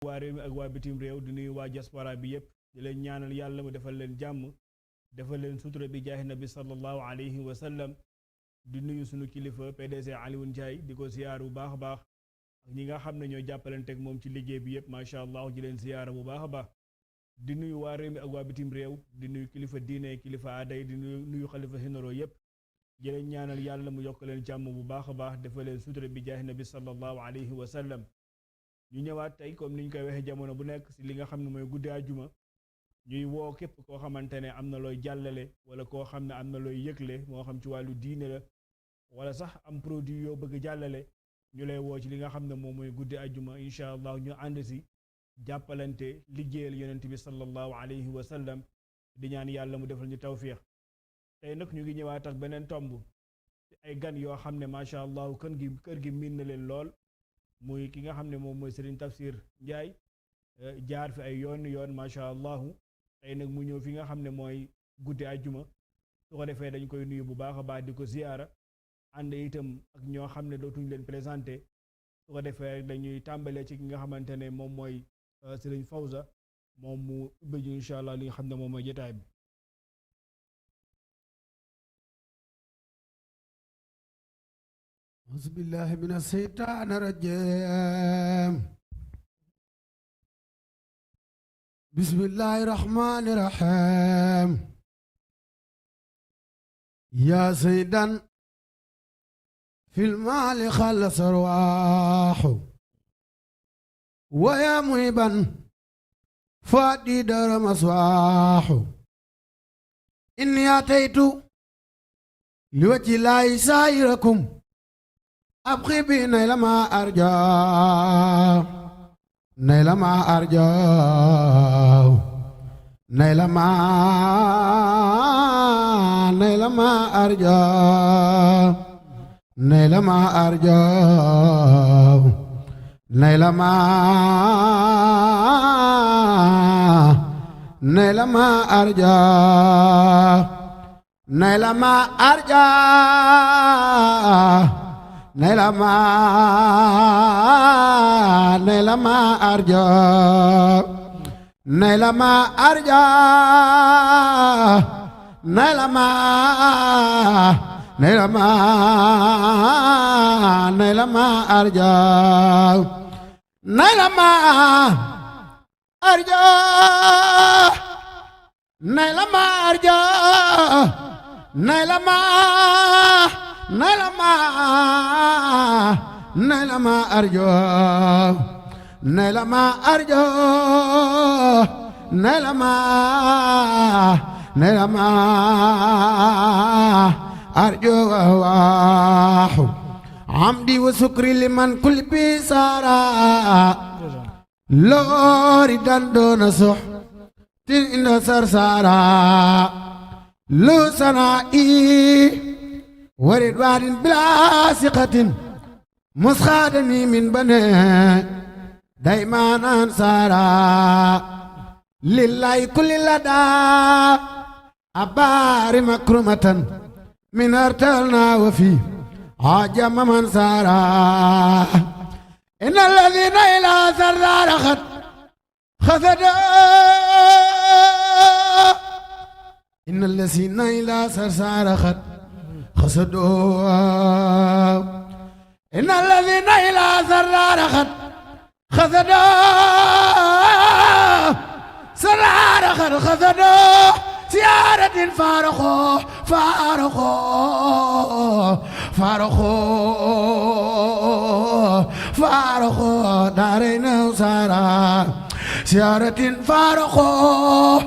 waa réew mi ak waa bitim réew di nuyu waa diaspora bi yépp di leen ñaanal yàlla mu defal leen jàmm defal leen sutura bi jaahi nabi sallallahu alayhi wa sallam di nuyu sunu kilifa PDC Alioune Ndiaye di ko ziyaar bu baax a baax ak ñi nga xam ne ñoo jàppalanteeg moom ci liggéey bi yépp macha allah di leen ziyaara bu baax a baax di nuyu waa réew mi ak waa bitim réew di nuyu kilifa diine kilifa aaday di nuyu xalifa généraux yépp di leen ñaanal yàlla mu yokk leen jàmm bu baax a baax defal leen sutura bi jaahi nabi sallallahu alayhi wa sallam ñu ñëwaat tey comme ni ñu koy waxee jamono bu nekk si li nga xam ne mooy guddi àjjuma ñuy woo képp koo xamante ne am na looy jàllale wala koo xam ne am na looy yëgle moo xam ci wàllu diine la wala sax am produit yoo bëgg jàllale ñu lay woo ci li nga xam ne moom mooy guddi àjjuma incha allah ñu ànd si jàppalante liggéeyal yonent bi sallallahu alayhi wa sallam di ñaan yàlla mu defal ñu tawfiix tey nag ñu ngi ñëwaat ak beneen tomb ay gan yoo xam ne macha allah kër gi miin na leen lool muy ki nga xam ne moom mooy Serigne Tafsir Ndiaye jaar fi ay yoon macha allah tey nag mu ñëw fi nga xam ne mooy guddi àjjuma su ko defee dañ koy nuyu bu baax a baax di ko ziyaara ànd itam ak ñoo xam ne dootuñ leen présenté su ko defee dañuy tàmbalee ci ki nga xamante ne moom mooy Serigne Fawza moom mu ubbi incha allah li nga xam ne moom mooy jotaay bi. أعوذ بالله من الشيطان الرجيم بسم الله الرحمن الرحيم يا سيدا في المال خلص أرواح ويا مهبا فادي دار مصواح إني أتيت لوجه الله سائركم أبقي بنيل ما أرجع نيل ما أرجع نيل ما أرجع نيل ما أرجع نيل ما أرجع نيل ما أرجع نيلما أرجع نيلما أرجع نيلما أرجع نيلما أرجع نيلما أرجع نيلما أرجو نيلما أرجو نيلما أرجو واحو عمدي وسكري لمن كل بيسارا لوري دندون صح تين سرسارا لو سنائي ورضوان بلا ثقة مسخادني من بني دايما أنصارا لله كل لدى أبار مكرمة من أرتلنا وفي عجم من سارا إن الذين إلى سردار خسدوا إن الذين إلى سردار خسدوا إن الذين إلى سرار خسدوا سرار خسدوا سيارة فارخوا دارين وسارا سيارة فارخوا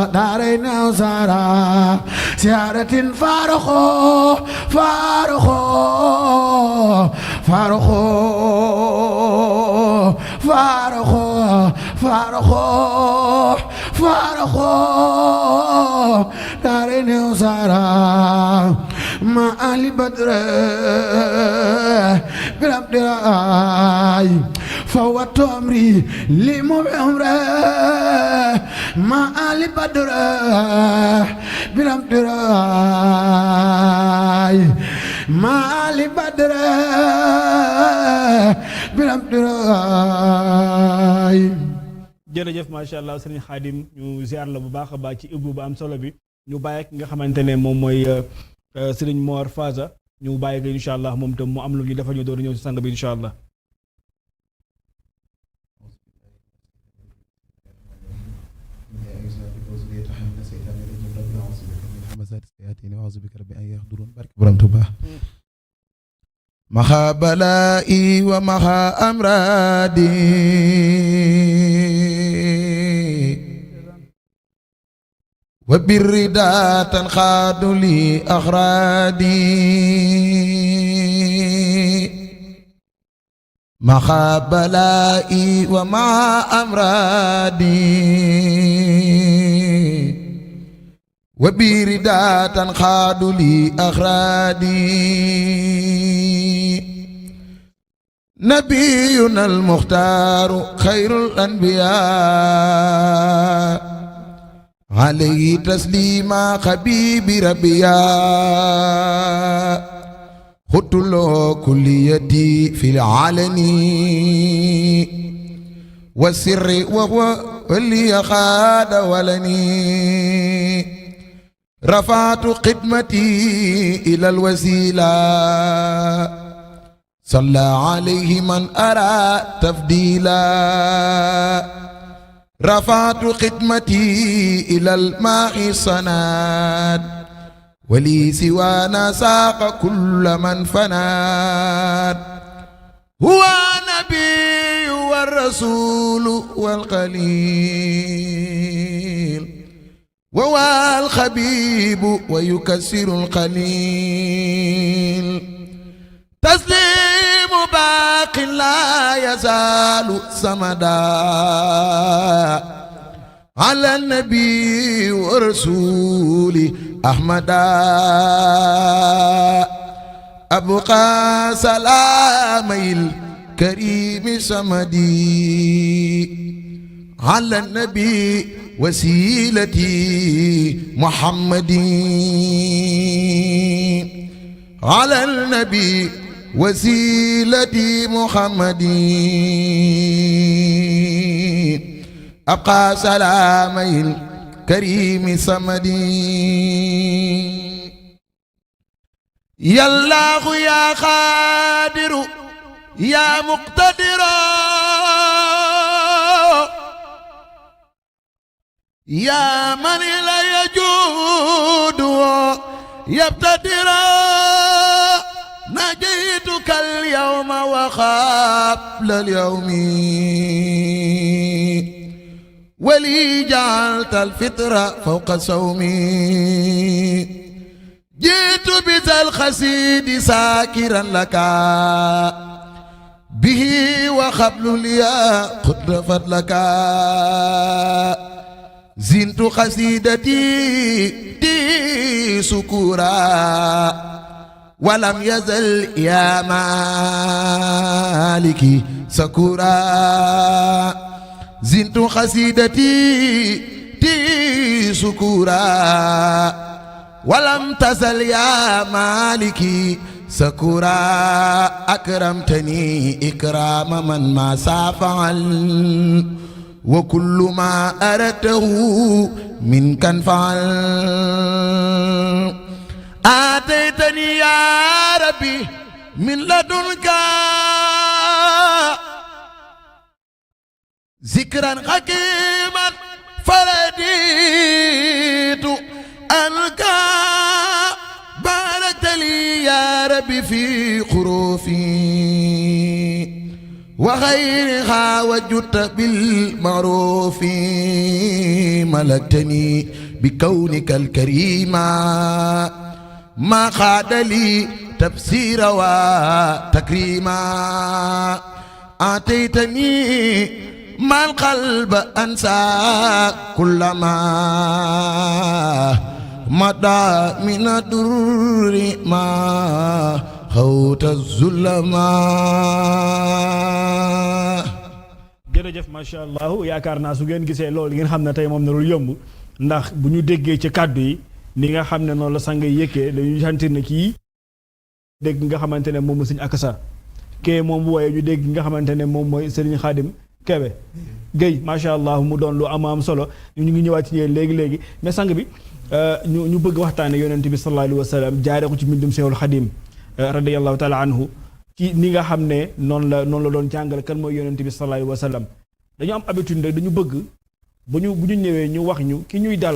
دارين وسارا سيارة فارخوا دارين وسارا ما أهل بدر برب دراي فوت أمري لمبعمرة ما آل بدر بلم دراي ما آل بدر بلم دراي jërëjëf macha allah sëriñ Xaadim ñu ziar la bu baax a baax ci ubbu ba am solo bi ñu bàyyi ki nga xamante ne moom mooy sëriñ Mor Faza ñu bàyyi ko incha allah moom tam mu am lu ñu dafa ñu door ñëw si sang bi incha allah. مخا بلائي ومخا أمرادي وبالرداء تنخاد لي أغرادي مخا بلائي ومع أمرادي وبرداء تنخاد لي أغرادي نبينا المختار خير الأنبياء عليه تسليما حبيب ربيا خدت له كليتي في العلن والسر وهو ولي خاد ولني رفعت خدمتي إلى الوسيلة صلى عليه من أرى تفضيلا رفعت خدمتي إلى الماء صناد ولي سوانا ساق كل من فناد هو النبي والرسول والخليل وهو الخبيب ويكسر القليل تسليم باق لا يزال سمدا على النبي ورسول أحمدا أبقى سلامي الكريم سمدي على النبي وسيلتي محمدي على النبي وسيلتي محمدي أبقى سلامي الكريم سمدي يا الله يا قادر يا مقتدر يا من لا يجود يبتدر نجيتك اليوم وقبل اليوم ولي جعلت الفطر فوق صومي جئت بذا الخسيد ساكرا لك به وقبل لي قد فضلك زنت قصيدتي تي سكورا ولم يزل يا مالكي سكورا زنت قصيدتي تي سكورا ولم تزل يا مالكي سكورا أكرمتني إكرام من ما سافعل وكل ما أردته منك انفعل آتيتني يا ربي من لدنك ذكرا حكيما فرديت أنك باركت لي يا ربي في خروفي وغيرها وجدت بالمعروف ملكتني بكونك الكريم ما خاد لي تفسير وتكريما آتيتني ما القلب أنسى كلما مدى من الدر ما خوت الظلما jërëjëf macha allah yaakaar naa su ngeen gisee loolu ngeen xam ne tey moom narul yomb ndax bu ñu déggee ci kàddu yi ni nga xam ne noonu la sang yëkkee dañuy sentir ne kii dégg nga xamante ne moom mooy sëñ Akassa kee moom bu wooyee ñu dégg nga xamante ne moom mooy sëriñ Xaadim Kebe Guèye macha allah mu doon lu am solo ñu ngi ñëwaat ci yéen léegi mais sang bi ñu bëgg waxtaane yonent bi sallallahu alayhi wa sallam jaaree ko ci mbindum Seexul Xadim radiyallahu taala anhu ci ni nga xam ne noonu la doon jàngal kan mooy yonent bi sallallahu alayhi wa sallam dañu am habitude rek dañu bëgg bu ñu ñëwee ñu wax ñu ki ñuy dal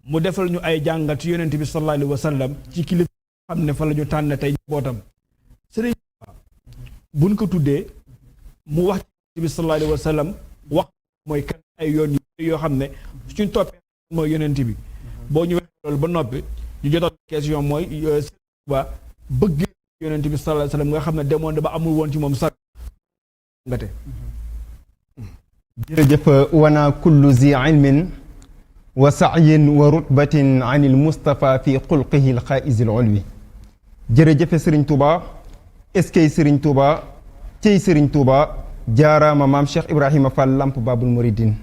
mu defal ñu ay jàngat ci yonent bi sallallahu alayhi wa sallam ci kilifa xam ne fa la ñu tànn tey bootam sëriñ buñ ko tuddee mu wax ci yonent bi sallallahu alayhi wa sallam wax mooy kan ay yoon yoo xam ne suñ toppee mooy yonent bi boo ñu waxee loolu ba noppi ñu jotoon question mooy ba bëgg yonent bi sallallahu alayhi wa sallam nga xam ne demoon ba amul woon ci moom sax ngate jërëjëf wana kullu zi ilmin wa sa'yin wa rutbatin an il Mustafa fi xulqihi l xaa'isi l ulwi jërëjëfe Sëriñ Tuuba eskay Sëriñ Tuuba cey Sëriñ Tuuba jaaraama maam Cheikh Ibrahima Fall Lamp Babul Mouridine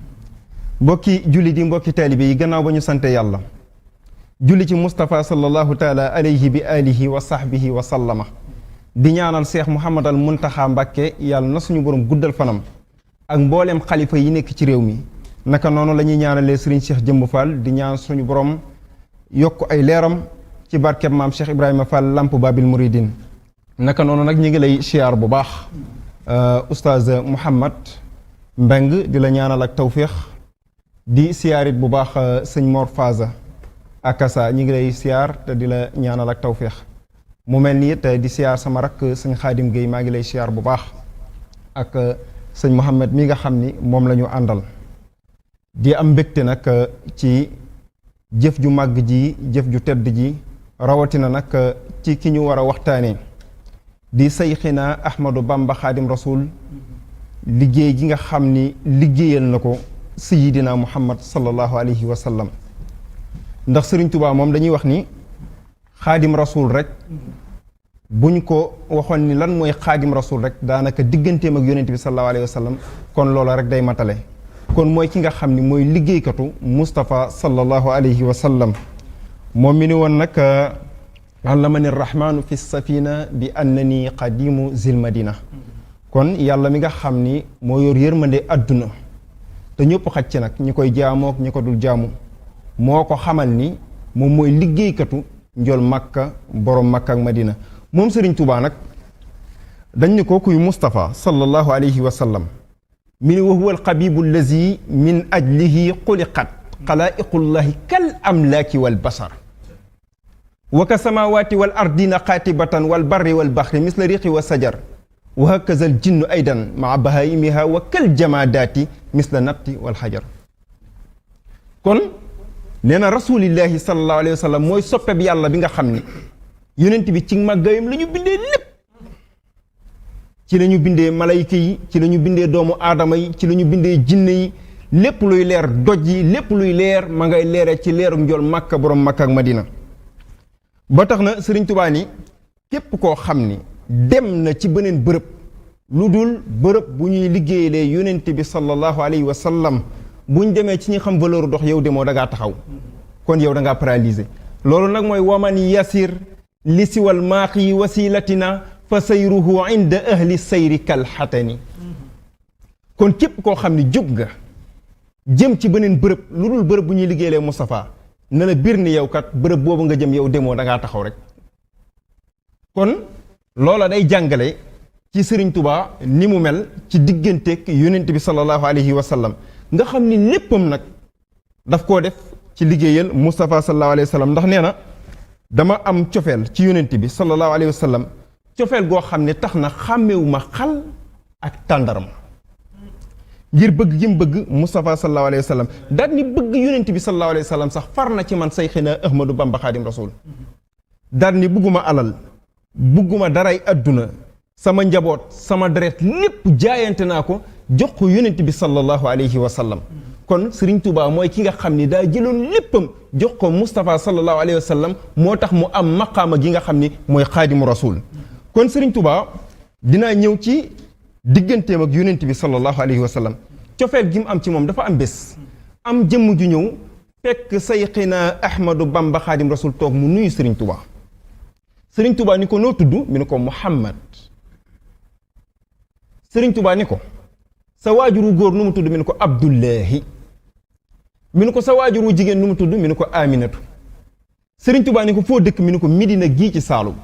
mbokki julli di mbokki taalibe yi gannaaw ba ñu sante yàlla julli ci Mustafa sallallahu taala alayhi bi alihi wa sahbihi wa sallama di ñaanal Cheikh Mouhamadal Muntaxa Mbàkke yàlla na suñu borom guddal fanam ak mbooleem xalifa yi nekk ci réew mi naka noonu la ñuy ñaanalee Serigne Cheikh Jëmb Fall di ñaan suñu borom yokk ay leeram ci barkeb maam Cheikh Ibrahima Fall Lamp Babil Mouridine naka noonu nag ñu ngi lay siyaar bu baax oustaz Mouhamad Mbeng di la ñaanal ak tawfiix di siyaarit bu baax sëñ Mor Faza Akassa ñu ngi lay siyaar te di la ñaanal ak tawfiix mu mel ni it di siyaar sama rakk sëñ Xaadim Guèye maa ngi lay siyaar bu baax ak sëñ Mouhamed mi nga xam ni moom la ñu àndal di am mbégte nag ci jëf ju màgg ji jëf ju tedd ji rawatina nag ci ki ñu war a waxtaanee di sayxina Ahmadou Bamba Xaadim Rasul liggéey gi nga xam ni liggéeyal na ko sayidina Muhammad sallallahu alayhi wa sallam ndax Sëriñ Tuubaa moom dañuy wax ni Xaadim Rasul rek buñ ko waxoon ni lan mooy Xaadim Rasul rek daanaka digganteem ak yonent bi sallallahu alayhi wa sallam kon loola rek day matale kon mooy ki nga xam ni mooy liggéeykatu Moustapha sallallahu alayhi wa sallam moom mi ni woon nag allamani rahmaanu fi safina bi annani qadimu zil madina kon yàlla mi nga xam ni moo yor yërmande àdduna te ñëpp xaj ci nag ñi koy jaamook ñi ko dul jaamu moo ko xamal ni moom mooy liggéeykatu njol makka borom makka ak madina moom Sëriñ Tuubaa nag dañ ni ko kuy Moustapha sallallahu alayhi wa sallam mi ni wa huwa alxabibu allazi min ajlihi xuliqat xalaa'iqullahi kal amlaaki wal basar wa ka samawati wal ardina xaatibatan wal barri wal baxri misla riqi wa sajar wa hakaza al jinnu aydan maa bahaimiha wa kal jamaadaati misla nabti wal xajar kon nee na rasulillahi sallallahu alayhi wa sallam mooy soppe bi yàlla bi nga xam ni yonent bi ci màggayam la ñu bindee lépp ci la ñu bindee malayka yi ci la ñu bindee doomu aadama yi ci la ñu bindee jinne yi lépp luy leer doj yi lépp luy leer ma ngay leere ci leeru njool màkka borom màkka ak madina ba tax na Sëriñ Tuubaa ni képp koo xam ni dem na ci beneen bërëb lu dul bërëb bu ñuy liggéeyalee yonent bi sallallahu alayhi wa sallam buñ demee ci ñi xam valeur dox yow demoo da ngaa taxaw kon yow da ngaa paralysé loolu nag mooy waman yasir li siwal maaqi wasilatina fa sayruhu inda ahli sayri kal xatani kon képp koo xam ne jóg nga jëm ci beneen bërëb lu dul bërëb bu ñuy liggéeyalee Moustapha na la biir ni yow kat bërëb boobu nga jëm yow demoo da ngaa taxaw rek kon loola day jàngale ci Sëriñ Tuubaa ni mu mel ci digganteeg yonent bi sallallahu alayhi wa sallam nga xam ni léppam nag daf koo def ci liggéeyal Moustapha sallallahu alayhi wa sallam ndax nee na dama am cofeel ci yonent bi sallallahu alayhi wa sallam cofeel goo xam ne tax na xàmmewuma xal ak tàndaram ngir bëgg gi mu bëgg Moustapha sallallahu alayhi wa sallam daal ni bëgg yonent bi sallallahu alayhi wa sallam sax far na ci man sayxina Ahmadou Bamba Xaadim Rasul daal ni bëgguma alal bëgguma daray adduna sama njaboot sama deret lépp jaayante naa ko jox ko yonent bi sallallahu alayhi wa sallam kon Sëriñ Tuubaa mooy ki nga xam ni daa jëloon léppam jox ko Moustapha sallallahu alayhi wa sallam moo tax mu am maqaama gi nga xam ni mooy Xaadimu Rasul kon Sëriñ Tuubaa dinaa ñëw ci digganteem ak yonent bi sallallahu alayhi wa sallam cofeel gi mu am ci moom dafa am bés am jëmm ju ñëw fekk sayxina Ahmadu Bamba Xaadim Rasul toog mu nuyu Serigne Touba Serigne Touba ni ko noo tudd mi ni ko Muhammad Serigne Touba ni ko sa waajuru góor nu mu tudd mi ni ko Abdullahi mi ni ko sa waajuru jigéen nu mu tudd mi ni ko Aminatu Serigne Touba ni ko foo dëkk mi ni ko Medina gii ci Saalum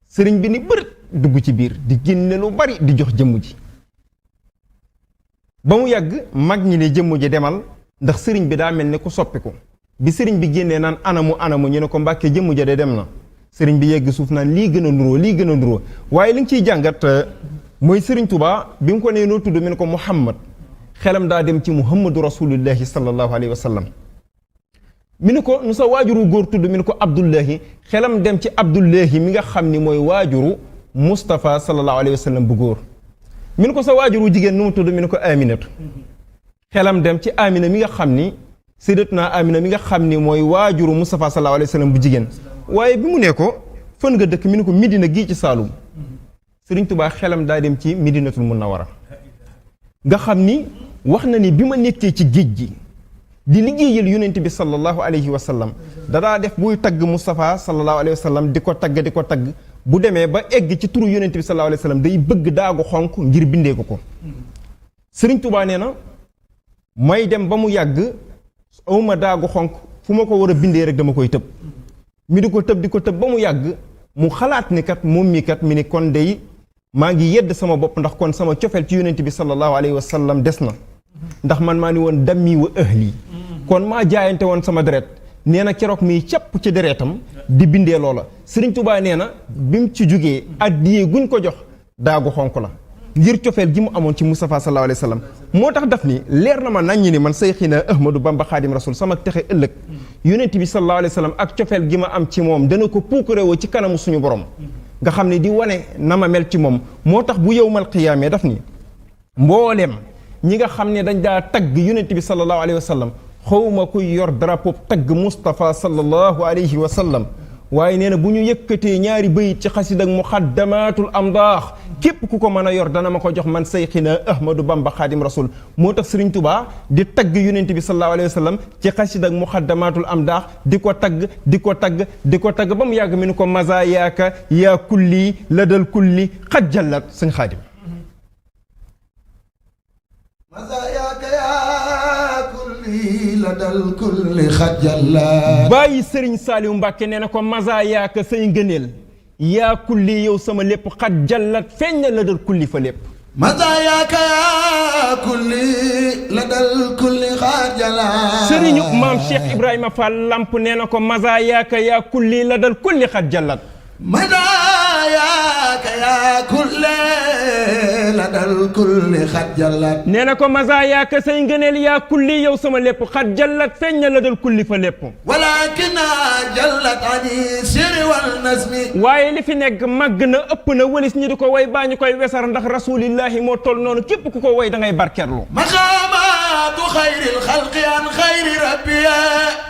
Serigne bi ni bërët dugg ci biir di génne lu bari di jox jëmm ji ba mu yàgg mag ñi ne jëmm ji demal ndax Serigne bi daa mel ne ku soppiku bi Serigne bi génnee naan anamu ñu ne ko Mbàkke jëmm ja de dem na Serigne bi yegg suuf naan lii gën a nuroo waaye li nga ciy jàngat mooy Serigne Touba bi mu ko nee noo tudd mi ne ko Muhammad xelam daa dem ci Muhammadu Rasulullahi sallallahu alayhi wa sallam mi ni ko nu sa waajuru góor tudd mi ni ko Abdullahi xelam dem ci Abdullahi mi nga xam ni mooy waajuru Moustapha sallallahu alayhi wa sallam bu góor mi ni ko sa waajuru jigéen nu mu tudd mi ni ko Aminatu xelam dem ci Amina mi nga xam ni sayyidatuna Amina mi nga xam ni mooy waajuru Moustapha sallallahu alayhi wa sallam bu jigéen waaye bi mu ne ko fan nga dëkk mi ni ko Medina gii ci Saalum Serigne Touba xelam daa dem ci Medinatul Munawwara nga xam ni wax na ni bi ma nekkee ci géej gi di liggéeyal yonent bi sallallahu alayhi wa sallam dadaa def buy tagg Moustapha sallallahu alayhi wa sallam di ko tagg bu demee ba egg ci turu yonent bi sallallahu alayhi wa sallam day bëgg daagu xonk ngir bindee ko Serigne Touba nee na may dem ba mu yàgg awma daagu xonk fu ma ko war a bindee rek dama koy tëb mi di ko tëb ba mu yàgg mu xalaat ni kat moom mi kat mi ni kon day maa ngi yedd sama bopp ndax kon sama cofeel ci yonent bi sallallahu alayhi wa sallam des na ndax man maa ni woon dammi wa ahli kon maa jaayante woon sama deret nee na keroog miy capp ci deretam di bindee loola Sëriñ Tuubaa nee na bi mu ci jógee addiyee guñ ko jox daagu xonk la ngir cofeel gi mu amoon ci Moustapha sallallahu alayhi wa sallam moo tax daf ni leer na ma naññi ni man sayxina Ahmadu Bamba Xaadim Rasul sama texe ëllëg yonent bi sallallahu alayhi wa sallam ak cofeel gi ma am ci moom dana ko puukarewoo ci kanamu suñu borom nga xam ne di wane na ma mel ci moom moo tax bu yowmal qiyaamee daf ni mbooleem ñi nga xam ne dañ daa tagg yonent bi sallallahu alayhi wa sallam xawma kuy yor drapeau tagg Moustapha sallallahu alayhi wa sallam waaye nee na bu ñu yëkkatee ñaari bayit ci xasid ak muxaddamaatul amdaax képp ku ko mën a yor dana ma ko jox man sayxina Ahmadu Bamba Xaadim Rasul moo tax Sëriñ Tuubaa di tagg yonent bi sallallahu alayhi wa sallam ci xasid ak muxaddamaatul amdaax di ko tagg ba mu yàgg mi ni ko mazaayaaka yaa kulli ladal kulli xad jallat sëñ Xaadim ladal kulli xajalla bàyyi Sëriñ Saaliw Mbàkke nee na ko mazaayaaka say ngëneel yaa kulli yow sama lépp xat jallat feeñ na ladal kulli fa lépp mazaayaaka yaa kulli ladal kulli xajalla sëriñu maam Cheikh Ibrahima Fall Lamp nee na ko mazaayaaka yaa kulli ladal kulli xat jallat mazaayaaka yaa kulli ladal kulli xat jallat nee na ko mazaayaaka say ngëneel yaa kulli yow sama lépp xat jallat feeñ na ladal kulli fa lépp walaakina jallat ani sirri wal nasmi waaye li fi nekk màgg na ëpp na wëlis ñi di ko way baa ñu koy wesar ndax rasulillahi moo toll noonu képp ku ko way da ngay barkeerlu maqaamaatu xayril xalqi an xayri rabbiya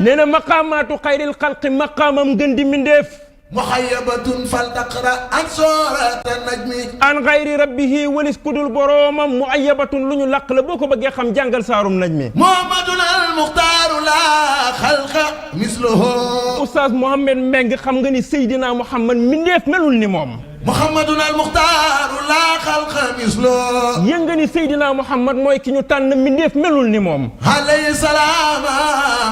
nee na maqaamaatu xayril xalqi maqaamam gën di mindeef muxayyabatun fal taqra an soorata najmi an xayri rabbihi walis kudul boroomam muayyabatun lu ñu làq la boo ko bëggee xam jàngal saarum najmi muhammadun al muxtaaru la xalqa misluhu oustaz Mohamed Mbeng xam nga ni Seydina Muhammad mindeef melul ni moom muhammadun al muxtaaru la xalqa misluhu yënga ni Seydina Muhammad mooy ki ñu tànn mindeef melul ni moom alayhi salaam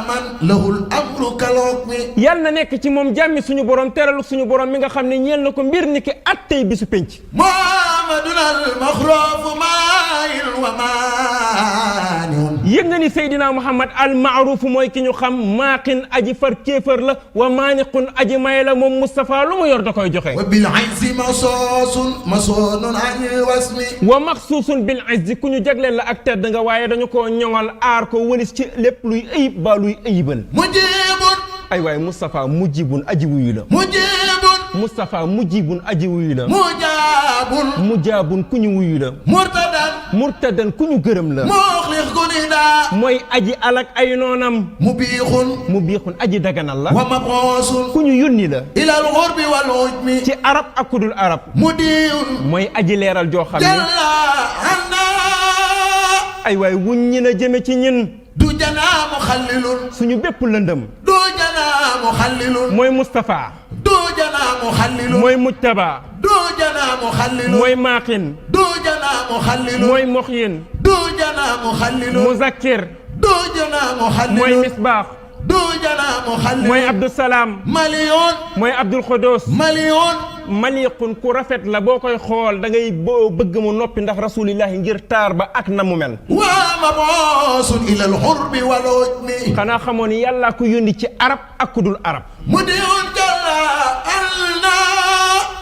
man lahul amru kalokmi yàlla na nekk ci moom jàmmi suñu borom teralu suñu borom mi nga xam ne ñeel na ko mbir ni ki attey bisu penc muhammadun al maxroofu maayin wa maaniun yëg nga ni Seydina Muhammad al maaruuf mooy ki ñu xam maaqin aji far kéefër la wa maaniqun aji may la moom Moustapha lu mu yor da koy joxe wa bil izzi masoonun ani wasmi wa maxsuusun bil izzi ku ñu jagleel la ak tedd nga waaye dañu koo ñoŋal aar ko wëlis ci lépp luy ayib ba luy ayibal mujibun ay waaye Moustapha mujibun aji wuyu la mujibun Moustapha mujibun aji wuyu la mujaabun mujaabun ku ñu wuyu la murtadan murtadan ku ñu gërëm la muxlix gu ni daa mooy aji alak ay noonam mubiixun mu biixun aji daganal la wa mabxoosun ku ñu yónni la ilal xurbi wal ujmi ci arab ak kudul arab mudiyun mooy aji leeral joo xam ne jalla anna ay waay wuññi na jëme ci ñin du janaa muxallilun suñu bépp lëndëm du janaa muxallilun mooy Moustapha du janaa muxallilun mooy Mujtaba du janaa muxallilun mooy Maaxin du janaa muxallilun mooy Moxyin du janaa muxallilun Muzakkir du janaa muxallilun mooy Misbaax du janaa muxallilun mooy Abdusalaam maliyoon mooy Abdul Khodos maliyoon maliqun ku rafet la boo koy xool da ngay bëgg mu noppi ndax rasulillahi ngir taar ba ak na mu mel waa maboosun ilal xurbi wal ujmi xanaa xamoon ni yàllaa ko yónni ci arab ak ku dul arab mudiyun jalla anna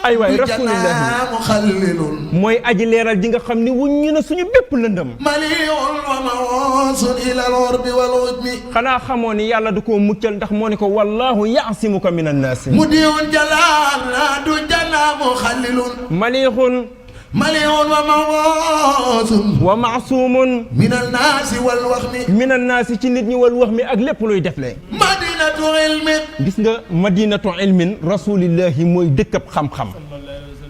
ay waay du rasulillahi janaa muxallilun mooy aji leeral ji nga xam ni wuññi na suñu bépp lëndëm maliyoon wa maboosun ilal xurbi wal ujmi xanaa xamoon ni yàlla du ko muccal ndax moo ne ko wallahu yaasimuka min annaasi mudiyun jalla anna du janaa muxallilun malixun maliyoon wa maboosun wa maasumun min annaasi wal waxmi min annaasi ci nit ñi wal wax mi ak lépp luy defle madinatu ilmi gis nga madinatu ilmin rasulillahi mooy dëkkab xam-xam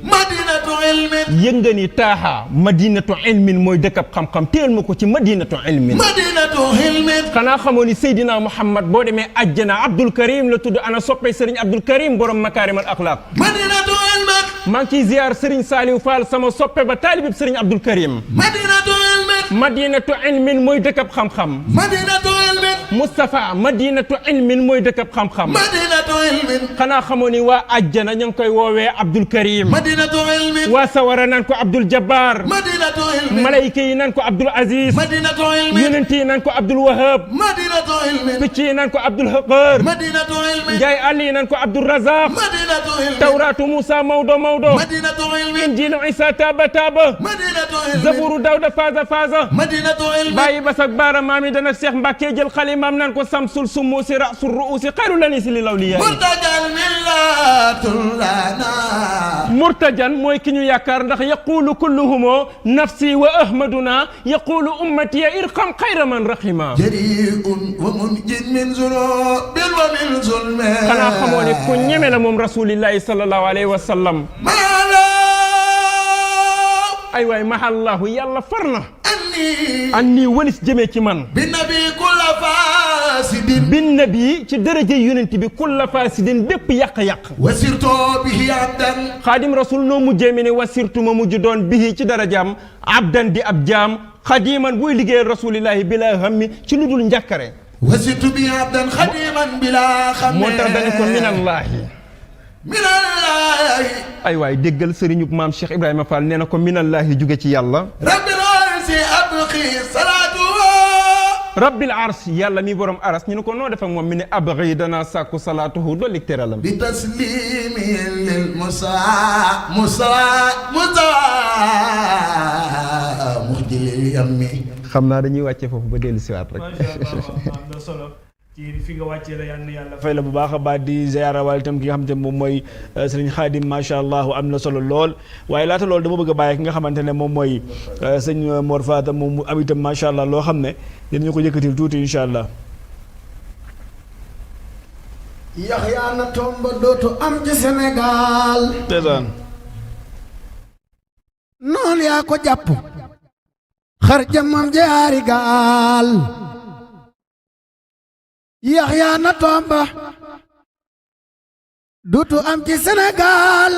madinatu ilmin yëg nga ni taaxa madinatu ilmin mooy dëkkab xam-xam téel ma ko ci madinatu ilmin madinatu ilmin xanaa xamoo ni Seydina Muhammad boo demee àjjana Abdul Karim la tudd ana soppay Serigne Abdul Karim borom makaarimal axlaaq madinatu ilmin maa ngi ciy ziar Serigne Saliou Fall sama soppe ba taalibib Serigne Abdul Karim madinatu ilmin madinatu ilmin mooy dëkkab xam-xam madinatu ilmin Moustapha madinatu ilmin mooy dëkkab xam-xam madinatu ilmin xanaa xamoo ni waa àjjana ñu ngi koy woowee Abdul Karim madinatu ilmin waa sawara naan ko Abdul Jabbar madinatu ilmin malayka yi naan ko Abdul Aziz madinatu ilmin yonent yi naan ko Abdul Wahab madinatu ilmin picc yi naan ko Abdul Haqar madinatu ilmin Njaay àll yi naan ko Abdul Razaq madinatu ilmin Tawraatu Musa Mawdo madinatu ilmin Injiilu Isa Taaba madinatu ilmin Zaburu Dawda Faza madinatu ilmin bàyyi basak baara maam yi dana Cheikh Mbàkke jël xalimaam naan ko samsul sumuusi rasul ruusi xayru lani si li lawliyaa murtajal millatul lana murtajan mooy ki ñu yaakaar ndax yaqulu kulluhumo nafsi wa ahmaduna yaqulu ummati irqam xayra man rahima jariun wa munjin min zunubin wa min zulmin xanaa xamoo ne ku ñeme la moom rasulillahi sallallahu alayhi wa sallam ay waay mahallahu yàlla far na anni walis jëmee ci man bi nabi kulla fasidin bin nabi ci dërëje yonent bi kulla fasidin bépp yàq-yàq wasirto bihi abdan xaadim rasul noo mujjee mi ne wasirtu ma mujj doon bihi ci darajaam abdan di ab jaam xadiman buy liggéeyal rasulillahi bila hammi ci lu dul njàkkare wasirtu bihi abdan xadiman bila xam moo tax dañu ko minallahi minallahi ay waay déggal sëriñub maam Cheikh Ibrahima Fall nee na ko minallahi jóge ci yàlla rabbil arsi abqi salatu rabbil ars yàlla mi borom aras ñu ne ko noo def ak moom mi ne abri dana sàkku salaatuhu dollik teralam bi taslimi lil musa muxjilil yammi xam naa dañuy wàccee foofu ba dellu siwaat rek am na solo ci fi nga wàccee la yal na yàlla fay la bu baax a baax di ziyaara wala itam ki nga xamante ne moom mooy sëriñ Xaadim macha allah am na solo lool waaye laata loolu dama bëgg a bàyyi ki nga xamante ne moom mooy sëñ Mor Fata moom mu am itam macha allah loo xam ne dinañu ko yëkkatil tuuti incha allah. Yaxya na tomba dootu am ci Sénégal. ndeysaan. noonu yaa ko jàpp. xar jëmmam jaari gaal. Yaxya na tomba dootu am ci Sénégal.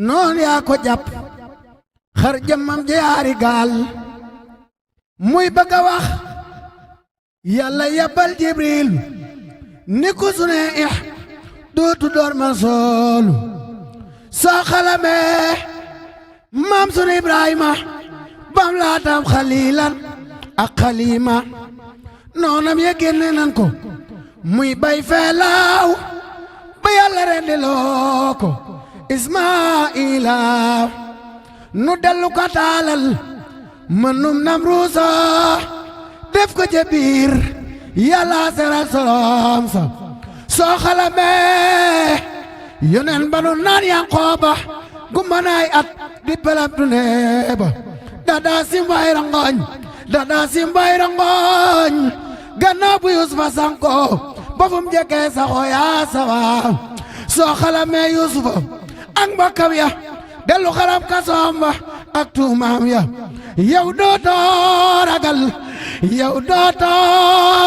noonu yaa ko jàpp. xar jëmmam jaari gaal. muy bëgg a wax. yàlla yabal Jibril. ni ku sune dootu door ma soolu soo xalamee maam sunu Ibrahima bam laatam xalilan ak xalima noonam ya génne nan ko muy bay feelaaw ba yàlla rendi loo ko Ismaila nu dellu ko taalal mënum Namruusa def ko ca biir yàlla seral solom sa soo xalamee yonen ba nu naan Yanqooba gumbanaay at di pelamtu neeba dadaa si mbay rangooñ dadaa si mbay rangooñ gannaaw bu Yuusufa sanko ba fu mu jekkee saxoo yaa sawa soo xalamee Yuusufa ak mbokkam ya dellu xalam kasoom ba ak tuumaam ya yow dootoo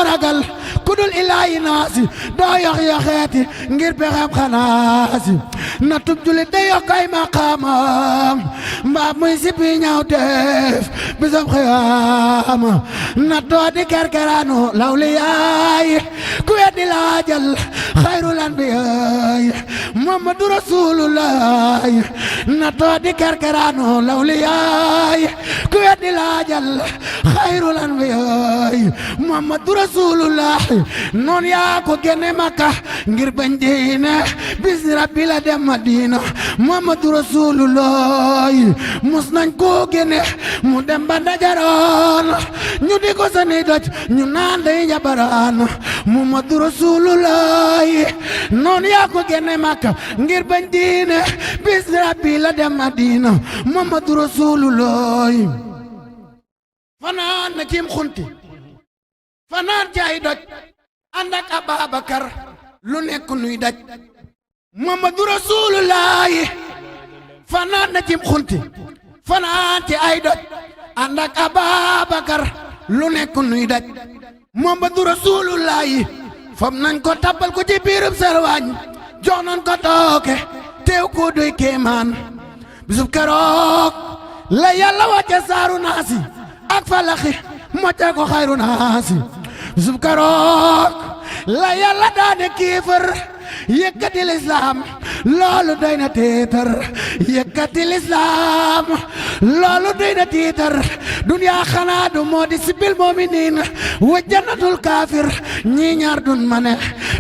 ragal kudul ilaahi naasi doo yox-yoxeeti ngir pexem xanaasi na tub julit day yokkay maqaamam mbaa muy sipi ñaaw teef bisam xiyaama na too di kerkeraanu lawliyaay ku weddi laajal xayrul anbiyaay Muhammadu Rasulullaay na too di kerkeraanu lawliyaay ku weddi laajal xayrul anbiyaay Muhammadu Rasulullaay noon yaa ko génne Makka ngir bañ diine bis rabbi la dem Madina Muhammadu Rasulullaay mus nañ koo génne mu dem ba Ndajaroon ñu di ko sani doj ñu naan day jabaraan Muhammadu Rasulullaay noon yaa ko génne Makka ngir bañ diine bis rabbi la dem Madina Muhammadu Rasulullaay fanaan na cim xunti fanaan jaay doj ànd ak Ababakar lu nekk nuy daj Muhammadu Rasulullaay fanaan na cim xunti fanaan ci ay doj ànd ak Ababakar lu nekk nuy daj Muhammadu Rasulullaay fam nañ ko tabbal ko ci biirum sarwaañ jox nañ ko tooke teew ko doy kéemaan bisub keroog la yàlla wàcce saaru naasi ak falaxi mocce ko xayru naasi bisub keroog la yàlla daane kiifër yëkkati lislaam loolu doy na tiitar yëkkati lislaam loolu doy na tiitar duniyaa xanaa du moo di sibil mu'miniin wa jannatul kaafir ñii ñaar dun ma ne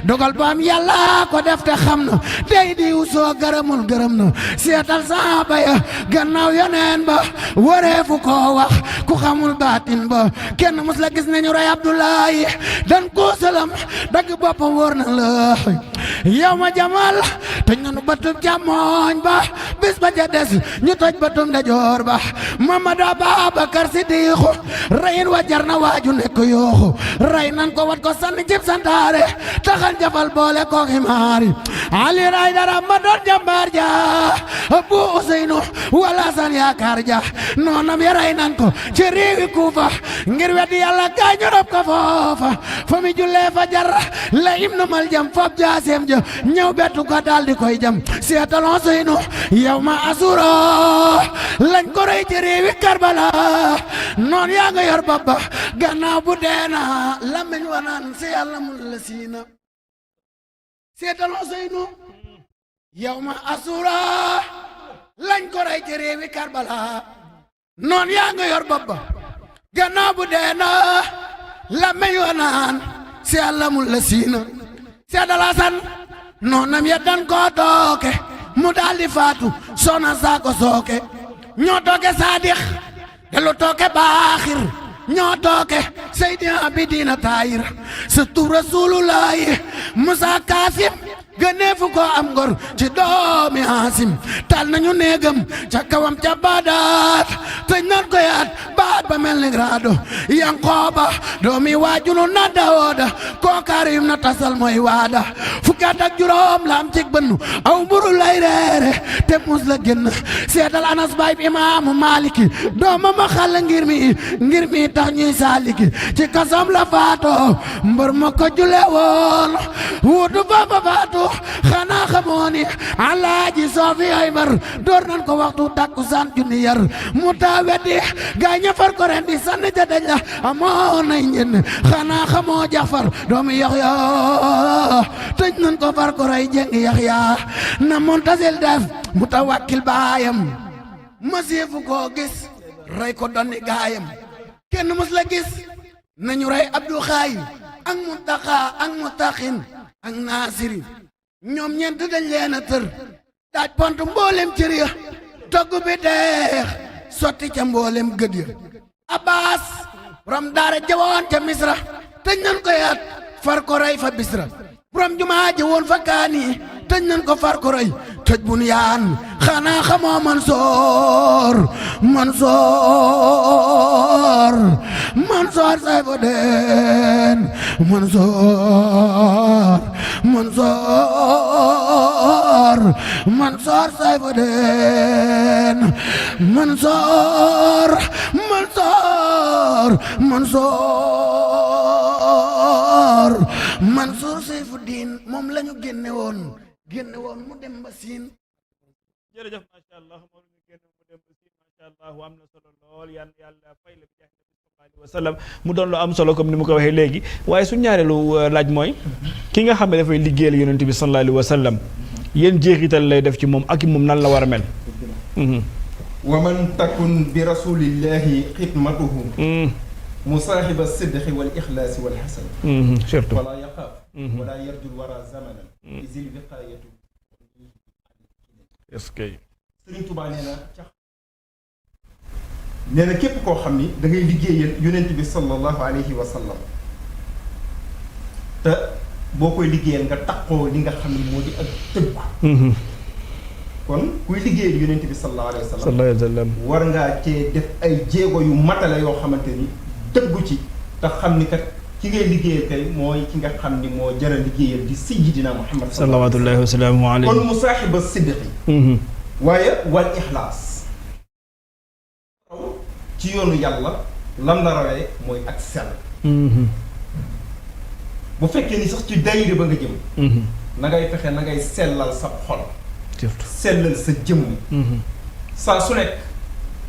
dogal baam yàlla ko def te xam na tey di wusoo gërëmul gërëm na seetal saaba ya gannaaw yoneen ba wareefu koo wax ku xamul baatin ba kenn mus la gis nañu rey Abdullahi dan koo salam dagg boppam wóor na la yow ma jamal toj nanu bëtub càmmooñ ba bis ba ca des ñu toj bëtub ndajoor ba Mamadu Abubakar Sidiqu reyin wa jar na waaju nekk yooxu rey nan ko wat ko sànni cib santaare taxal jafal boole ko ximaari Ali ray dara ma doon jàmbaar ja Abu Useynu wala san yaakaar ja noonam ya rey nan ko ci réewi Kuufa ngir weddi Yàlla gaañu rob ko foofa fa mi jullee fa jar la Ibnu Maljam fab jaaseem ja ñëw bettu ko daal di koy jam seetal Useynu yow ma asura lañ ko rey ci réewi Karbala noon yaa nga yor babba gannaaw bu deena lamiñ wanaan si Yàlla mun la siina seetal Useynu yow ma asura lañ ko rey ci réewi Karbala noon yaa nga yor babba gannaaw bu deena lamiñ wanaan si Yàlla mun la siina seetal Asan noonam ya dan koo tooke mu daldi faatu soxna saako sooke ñoo tooke Saadix delu tooke Baaxir ñoo tooke Seydi Abidina Taayir surtout Rasulullahi Musa Kaasim gëneefu ko am ngor ci doomi Haasim tal nañu néegam ca kawam ca Badaat tëj nan ko yaat baat ba mel ni raado Yankooba doomi waajunu na Dawooda kookaarim na tasal mooy waada fukki at ak juróom la am cig bënnu aw mburu lay reere te mus la génn seetal Anas baay bi Imaamu Maaliki dooma ma xal ngir mi tax ñuy saaliki ci kasam la faatoo mbër ma ko jule woon wuutu fa fa faatu xanaa xamoo ni Alaaji Soofi ay bar door nan ko waxtu takkusaan junni yar mu taa weddi gaa ñafar ko ren di sànni ca daj la amoon nay ñenn xanaa xamoo Jaafar doomi Yaxya tëj nan ko far ko rey jengi Yaxya na Muntasil def Mutawakkil baayam masiifu koo gis rey ko donni gaayam kenn mus la gis nañu rey Abdu Xaay ak Muntaxa ak Mutaxin ak Naasiri ñoom ñeent dañ leen a tër daaj pont mboolem cër ya togg bi deex sotti ca mboolem gëd ya Abbas borom daara jawoon ca Misra tëj nan ko yaat far ko rey fa Bisra borom jumaa ji woon fa Kaani tëj nan ko far ko rey tëj bunyaan xanaa xamoo Mansoor Mansoor Mansoor Sayfuddin Mansoor Mansoor Mansoor Sayfuddin Mansoor Mansoor Mansoor Mansoor Sayfuddin moom lañu génne woon mu dem ba siin. jërëjëf macha allah moom ñu génn mu dem ba siin macha allah am na solo lool yàlla fay la bi jaay sallallahu alayhi wa sallam mu doon lu am solo comme ni mu ko waxee léegi waaye su ñaareelu laaj mooy ki nga xam ne dafay liggéeyal yonent bi sallallahu alayhi wa sallam yéen jeexital lay def ci moom ak moom nan la war a mel. wa man takun bi rasulillahi xidmatuhu musaahiba sidqi wal ixlaasi wal xasan surtout wala yaxaaf wala yarjul wara zamanan isil wiqaayatu. est-ce que Sëriñ Tuubaa nee na képp koo xam ni da ngay liggéeyal yonent bi sallallahu alayhi wa sallam te boo koy liggéeyal nga taqoo li nga xam ni moo di ak tëggu. kon kuy liggéeyal yonent bi sallallahu alayhi wa sallam war ngaa cee def ay jéego yu matale yoo xamante ni tëggu ci te xam ni kat ki ngay liggéeyal kay mooy ki nga xam ni moo jar a liggéeyal di sayyidina Muhammad sallallahu alayhi wa sallam kon musaahiba sidqi waaye wal ixlaas ci yoonu yàlla lam la rawee mooy ak sell. bu fekkee ni sax ci dayre ba nga jëm na ngay fexe na ngay sellal sa xol sellal sa jëmm saa su nekk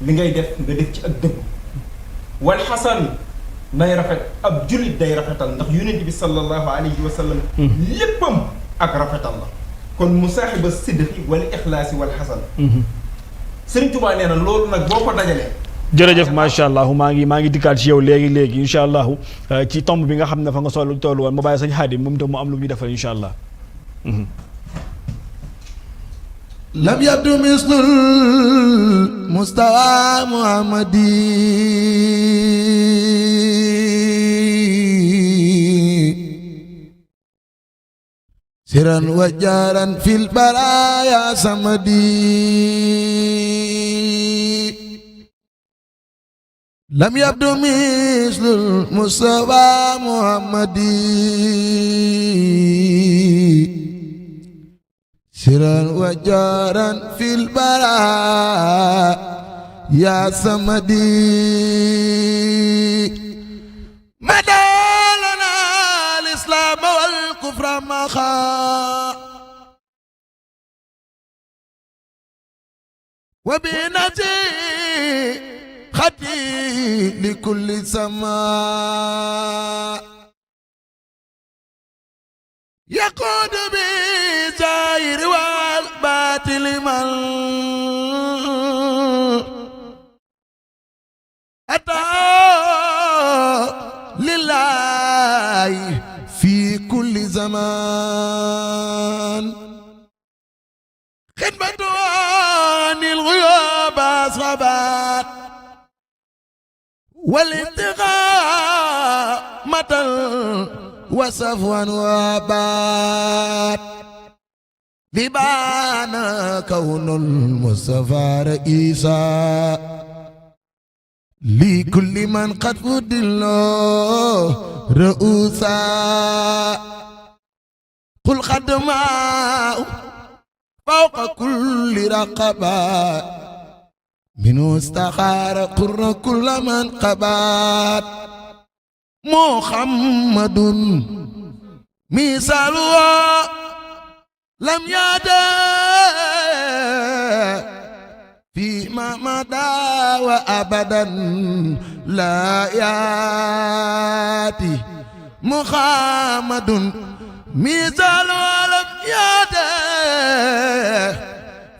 li ngay def nga def ci ak dëgg wal xasan nay rafet ab jullit day rafetal ndax yonent bi sallallahu alayhi wa sallam léppam ak rafetal la kon musaahiba sidqi wal ixlaasi wal xasan. Sëriñ Tuubaa nee na loolu nag boo ko dajalee. jërëjëf macha allah maa ngi dikkaat ci yow léegi incha allah ci tomb bi nga xam ne fa nga toll woon ma bàyyi sañ Xaadim moom itam mu am lu ñu defal incha allah. lam yabdu mislul mustawa muhammadi siran wa jaaran fil baraaya samadi lam yabdu mislul mustawa muhammadi siran wa jaaran fil baraaya samadi madalana al islam wal kufra maxa wa binati خطي لكل سماء يقود بزائر والباطل من أتى لله في كل زمان خدمة عن الغيوب أصحابات والانتقاء متى وصفوا وابات لبان كون المصطفى رئيسا لكل من قد فضل رؤوسا قل خدما فوق كل رقبه منو استخار قر كل من قبات محمد مثاله لم يدع فيما مضى وابدا لا ياتي محمد مثاله لم يدع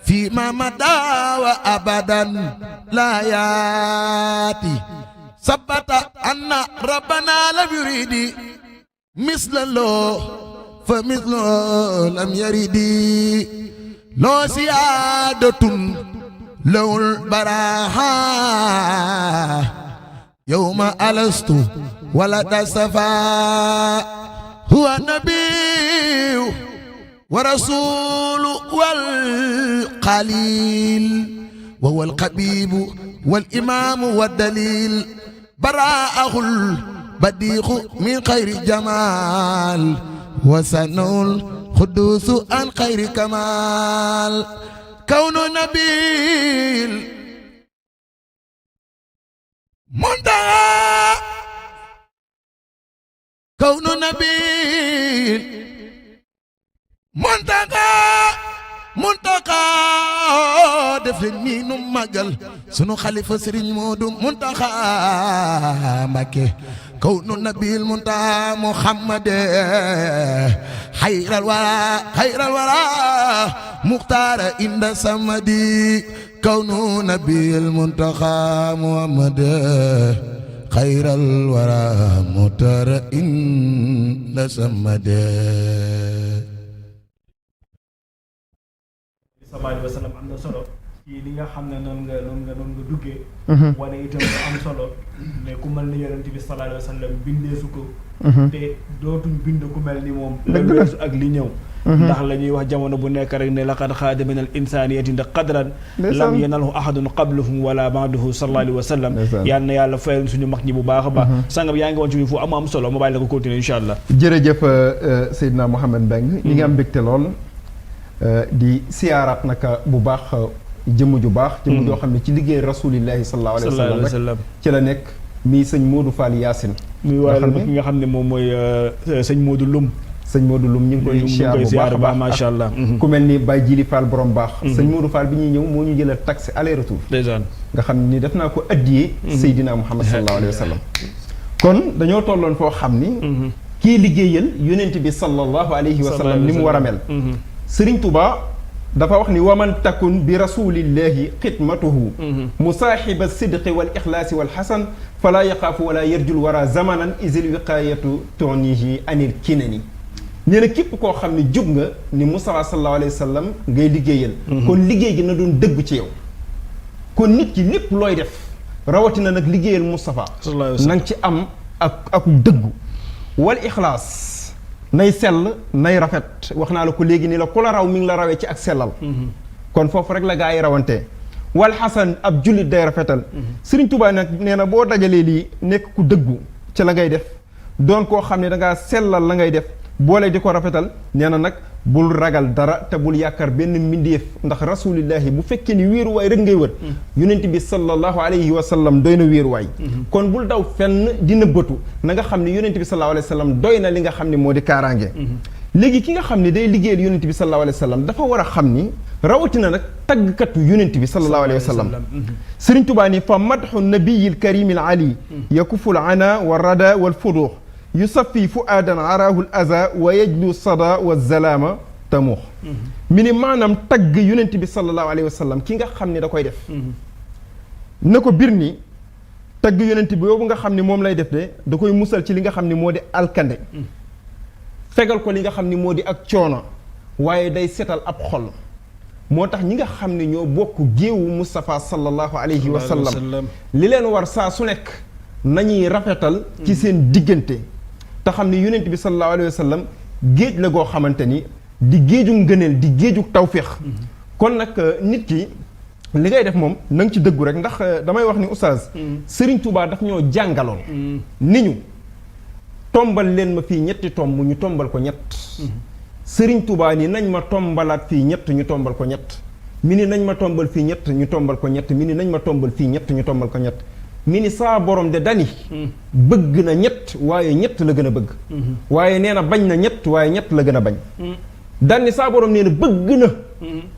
فيما مضى وابدا لا ياتي ثبت ان ربنا لم يريد مثل له فمثله لم يرد لو سيادة لو البراحة يوم ألست ولد صفا هو النبي ورسول والقليل وهو القبيب والإمام والدليل براءه البديع من خير جمال وسنو القدوس عن خير كمال كون نبيل منتهى كون نبيل منتقى def leen nii nu màggal sunu xalifa Serigne Modou Mountakha Mbacké kawnu nabil muntaha Muhammad xayral wara muxtaara inda samadi kawnu nabil muntaha Muhammad xayral wara muxtaara inda samadi sallallahu alayhi wa sallam am na solo ci li nga xam ne noonu nga duggee wane itam lu am solo mais ku mel ni yonent bi sallallahu alayhi wa sallam bindeesu ko te dootuñ bind ku mel ni moom la weesu ak li ñëw ndax la ñuy wax jamono bu nekk rek ne laqad xaada min al insaniyati nda qadran lam yanalhu ahadun qabluhum wala ba'duhu sallallahu alayhi wa sallam yal na yàlla fayal suñu mag ñi bu baax a baax sangam yaa ngi woon ci fu am solo ma bàyyi la ko continuer incha allah. jërëjëf Seydina Mouhamed Mbengue ñi ngi am mbégte lool di siyaaraat naka bu baax jëmm ju baax jëmm joo xam ne ci liggéey rasulillahi sallallahu alayhi wa sallam ci la nekk mii sëñ Modou Fall Yacine muy waaye ki nga xam ne moom mooy sëñ Modou Loum sëñ Modou Loum ñu ngi koy siyaar bu baax macha allah ku mel ni Baye Jili Fall borom baax sëñ Modou Fall bi ñuy ñëw moo ñu jëlal taxi aller retour nga xam ni def naa ko addiyee Seydina Muhammad sallallahu alayhi wa sallam kon dañoo tolloon foo xam ni kii liggéeyal yonent bi sallallahu alayhi wa sallam ni mu war a mel Sëriñ Tuba dafa wax ni waman takun bi rasulillahi xidmatuhu musaaxiba sidqi wal ixlaasi wal xasan falaa yaxaafu wala yarjul wara zamanan isil wiqaayatu tonihi anil kinani nee na képp koo xam ne jub nga ni Mustafa sallallahu alayhi wa sallam ngay liggéeyal kon liggéey gi na doon dëgg ci yow kon nit ki lépp looy def rawatina nag liggéeyal Mustafa na nga ci am ak dëggu wal ixlaas nay sell nay rafet wax naa la ko léegi ni la ku la raw mi ngi la rawee ci ak sellal kon foofu rek la gaa yi rawante wal xasan ab jullit day rafetal Sëriñ Tuubaa nag nee na boo dajalee lii nekk ku dëggu ci la ngay def doon koo xam ne dangaa sellal la ngay def boole di ko rafetal nee na nag bul ragal dara te bul yaakaar benn mbindeef ndax rasulillahi bu fekkee ni wéeruwaay rek ngay wër yonent bi sallallahu alayhi wa sallam doy na wéeruwaay kon bul daw fenn di nëbbatu na nga xam ne yonent bi sallallahu alayhi wa sallam doy na li nga xam ne moo di kaaraange léegi ki nga xam ne day liggéeyal yonent bi sallallahu alayhi wa sallam dafa war a xam ni rawatina nag taggkatu yonent bi sallallahu alayhi wa sallam Sëriñ Tuubaa ni fa madxu nabiyil karimil ali yakuful ana wa rada wal fudux yusaffi fuaadan araahul aza wa yajlu sada wa zalaama tamuux mi ni maanaam tagg yonent bi sallallahu alayhi wa sallam ki nga xam ne da koy def na ko bir ni tagg yonent bi boobu nga xam ne moom lay def de da koy musal ci li nga xam ne moo di alkande fegal ko li nga xam ne moo di ak coono waaye day setal ab xol moo tax ñi nga xam ne ñoo bokk géewu Moustapha sallallahu alayhi wa sallam li leen war saa su nekk nañuy rafetal ci seen diggante te xam ne yonent bi sallallahu alayhi wa sallam géej la goo xamante ni di géeju ngëneel di géeju tawféex kon nag nit ki li ngay def moom na nga ci dëggu rek ndax damay wax ni oustaz Serigne Touba daf ñoo jàngaloon ni ñu tombal leen ma fii ñetti tomb ñu tombal ko ñett Serigne Touba ni nañ ma tombalaat fii ñett ñu tombal ko ñett mi ni nañ ma tombal fii ñett ñu tombal ko ñett mi ni nañ ma tombal fii ñett ñu tombal ko ñett mi ni saa borom de dani bëgg na ñett waaye ñett la gën a bëgg waaye nee na bañ na ñett waaye ñett la gën a bañ dani saa borom nee na bëgg na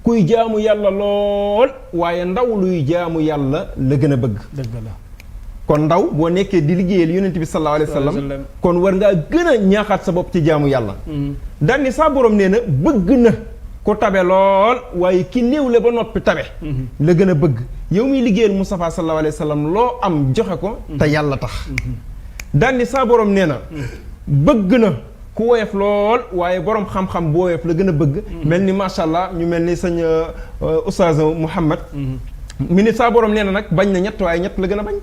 kuy jaamu yàlla lool waaye ndaw luy jaamu yàlla la gën a bëgg dëgg la kon ndaw boo nekkee di liggéeyal yonent bi sallallahu alayhi wa sallam kon war ngaa gën a ñaaxaat sa bopp ci jaamu yàlla dani saa borom nee na bëgg na ku tabe lool waaye ki néewle ba noppi tabe la gën a bëgg yow miy liggéeyal Mustafa sallallahu alayhi wa sallam loo am joxe ko te yàlla tax dandi saa borom nee na bëgg na ku woyof lool waaye borom xam-xam bu woyof la gën a bëgg mel ni macha allah ñu mel ni sëñ Oustaz Mouhammad mi ni saa borom nee na nag bañ na ñett waaye ñett la gën a bañ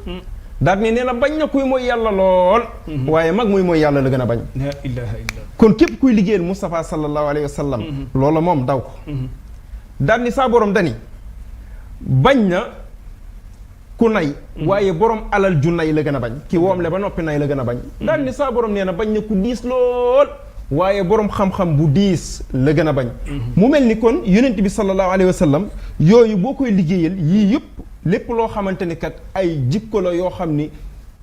daal ni nee na bañ na kuy mooy yàlla lool waaye mag muy mooy yàlla la gën a bañ la ilaha illa kon képp kuy liggéeyal Moustapha sallallahu alayhi wa sallam loola moom daw ko daal ni saa borom dani bañ na ku nay waaye borom alal ju nay la gën a bañ ki woom le ba noppi nay la gën a bañ daal ni saa borom nee na bañ na ku diis lool waaye borom xam-xam bu diis la gën a bañ mu mel ni kon yonent bi sallallahu alayhi wa sallam yooyu boo koy liggéeyal yii yëpp lépp loo xamante ni kat ay jikko la yoo xam ni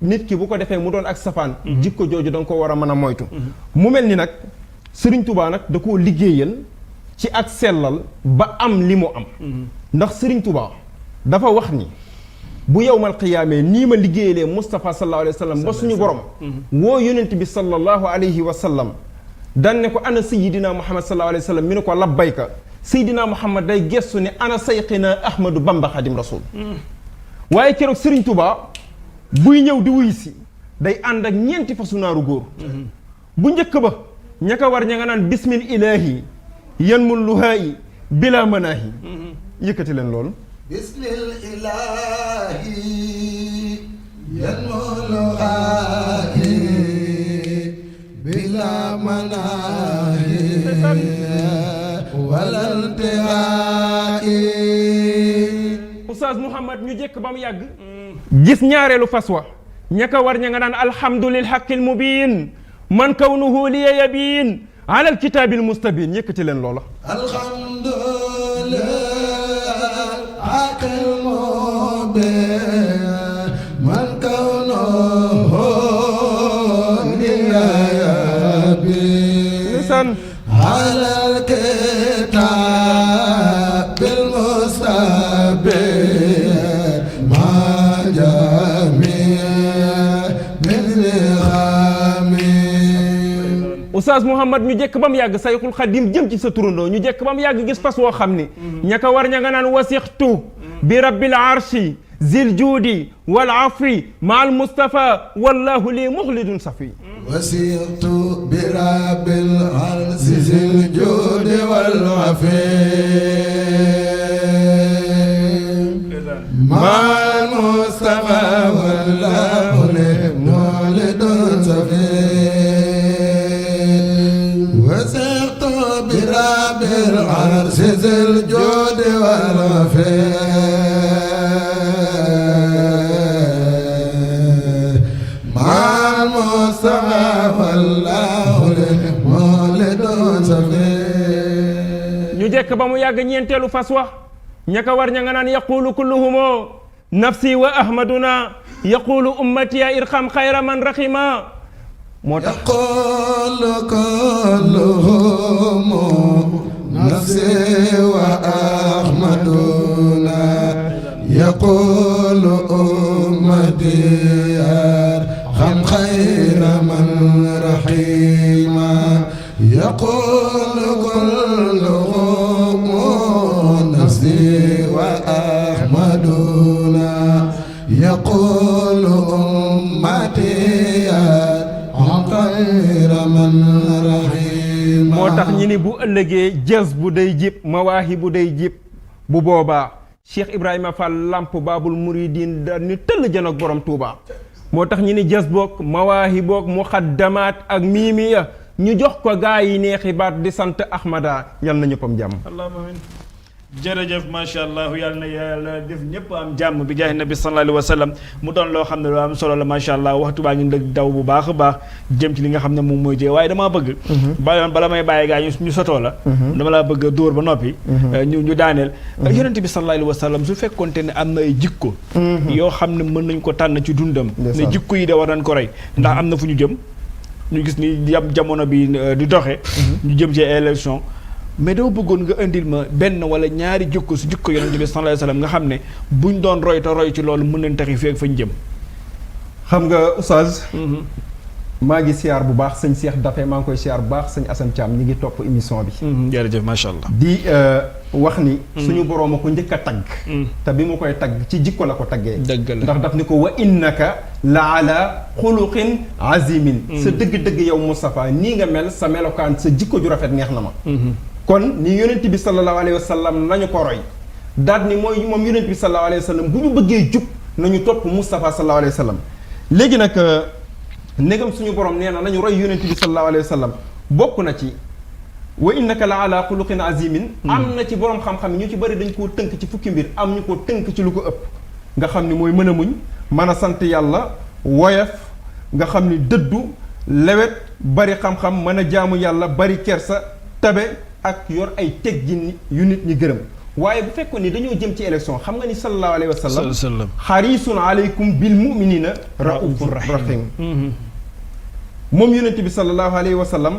nit ki bu ko defee mu doon ak safaan jikko jooju da nga ko war a mën a moytu mu mel ni nag Sëriñ Tuubaa nag da koo liggéeyal ci ak sellal ba am li mu am ndax Sëriñ Tuubaa dafa wax ni bu yowmal qiyaamee nii ma liggéeyalee Moustapha sallallahu alayhi wa sallam ba suñu borom woo yonent bi sallallahu alayhi wa sallam dan ne ko ana sayidina Muhammad sallallahu alayhi wa sallam mi ne ko labbayka sayidina Muhammad day gestu ne ana sayqina Ahmadu Bamba Xadim Rasul waaye keroog Sëriñ Tuubaa buy ñëw di wuy si day ànd ak ñeenti fasu naaru góor bu njëkk ba ña ko war ña nga naan bismil ilaahi yan mun luhaayi bila manaahi yëkkati leen loolu bismil ilaahi yan mun luhaayi bila manaahi wala intihaayi Oustaz Mouhammad ñu jekk ba mu yàgg gis ñaareelu fas wa ña ko war ña nga naan alhamdulil haqqil mubiin man kawnuhu liya yabiin ala alkitaabil mustabiin yëkkati leen loola alhamdulil haqqil mubiin man kawnuhu liya yabiin ndeysaan ala alkitaabil mustabiin Oustaz Mouhammad ñu jekk ba mu yàgg Sayxul Xadim jëm ci sa turandoo ñu jekk ba mu yàgg gis fas woo xam ni ña ko war ña nga naan wasixtu bi rabbil arshi zil juudi wal afwi ma al mustafa wallahu li muxlidun safi wasixtu bi rabbil arshi zil juudi wal afwi ma al mustafa wallahu li muxlidun safi بالعرش ذي الجود والوفاء مع المصطفى والله لمولد سفي ñu jekk ba mu yàgg ñeenteelu fas wax ña ko war ña nga naan yaqulu kulluhumo nafsi wa ahmaduna yaqulu ummati ya irxam xayra man raxima moo tax yaqulu kulluhum nafsi wa ahmaduna yaqulu ummati yarham khayra man rahima yaqulu kulluhum nafsi wa ahmaduna yaqulu ummati moo tax ñi ni bu ëllëgee jës bu day jib mawaahi bu day jib bu boobaa Cheikh Ibrahima Fall Lamp Baabul Muridiin da ni tëll jën ak borom Touba moo tax ñi ni jës boog mawaahi boog muxaddamaat ak miimiya ñu jox ko gaa yi neexi baat di sant Ahmada yal na ñëppam jàmm allahumma amin jërëjëf macha allah yàlla na yàlla def ñëpp am jàmm bi jaahi nabi sallallahu alayhi wa sallam mu doon loo xam ne lu am solo la macha allah waxtu baa ngi ndëg daw bu baax a baax jëm ci li nga xam ne moom mooy jee waaye damaa bëgg bala may bàyyi gaa ñu sotoo la dama laa bëgg a dóor ba noppi ñu daaneel yonente bi sallallahu alayhi wa sallam su fekkonte ne am na ay jikko yoo xam ne mën nañ ko tànn ci dundam ne jikko yi de war nañ ko rey ndax am na fu ñu jëm ñu gis ni jamono bi di doxe ñu jëm ci élection mais dama bëggoon nga indil ma benn wala ñaari jikko su jikko yonent bi sallallahu alayhi wasallam nga xam ne buñ doon roy te roy ci loolu mën nañ taxi feeg fañ jëm. xam nga Oustaz. maa ngi siyaar bu baax sëñ Cheikh Dafe maa ngi koy siyaar bu baax sëñ Assane Thiam ñi ngi topp émission bi. jërëjëf macha allah. di wax ni. suñu boroom a ko njëkk a tagg. te bi mu koy tagg ci jikko la ko taggee. dëgg la ndax daf ni ko wa innaka la ala xuluqin azimin. sa dëgg-dëgg yow Moustapha nii nga mel sa melokaan sa jikko ju rafet neex na ma. kon ni yonent bi sallallahu alayhi wa sallam nañu ko roy daal ni mooy moom yonent bi sallallahu alayhi wa sallam bu ñu bëggee jub nañu topp Moustapha sallallahu alayhi wa sallam léegi nag ndegam suñu borom nee na nañu roy yonent bi sallallahu alayhi wa sallam bokk na ci wa innaka la ala xuluqin azimin am na ci borom xam-xam ñu ci bëri dañ koo tënk ci fukki mbir am ñu ko tënk ci lu ko ëpp nga xam ni mooy mën a muñ mën a sant yàlla woyof nga xam ni dëddu lewet bari xam-xam mën a jaamu yàlla bari kersa tabe ak yor ay teggin yu nit ñi gërëm waaye bu fekkoon ni dañoo jëm ci élection xam nga ni sallallahu alayhi wa sallam xarisun aleykum bil muminina raufur rahim moom yonent bi sallallahu alayhi wa sallam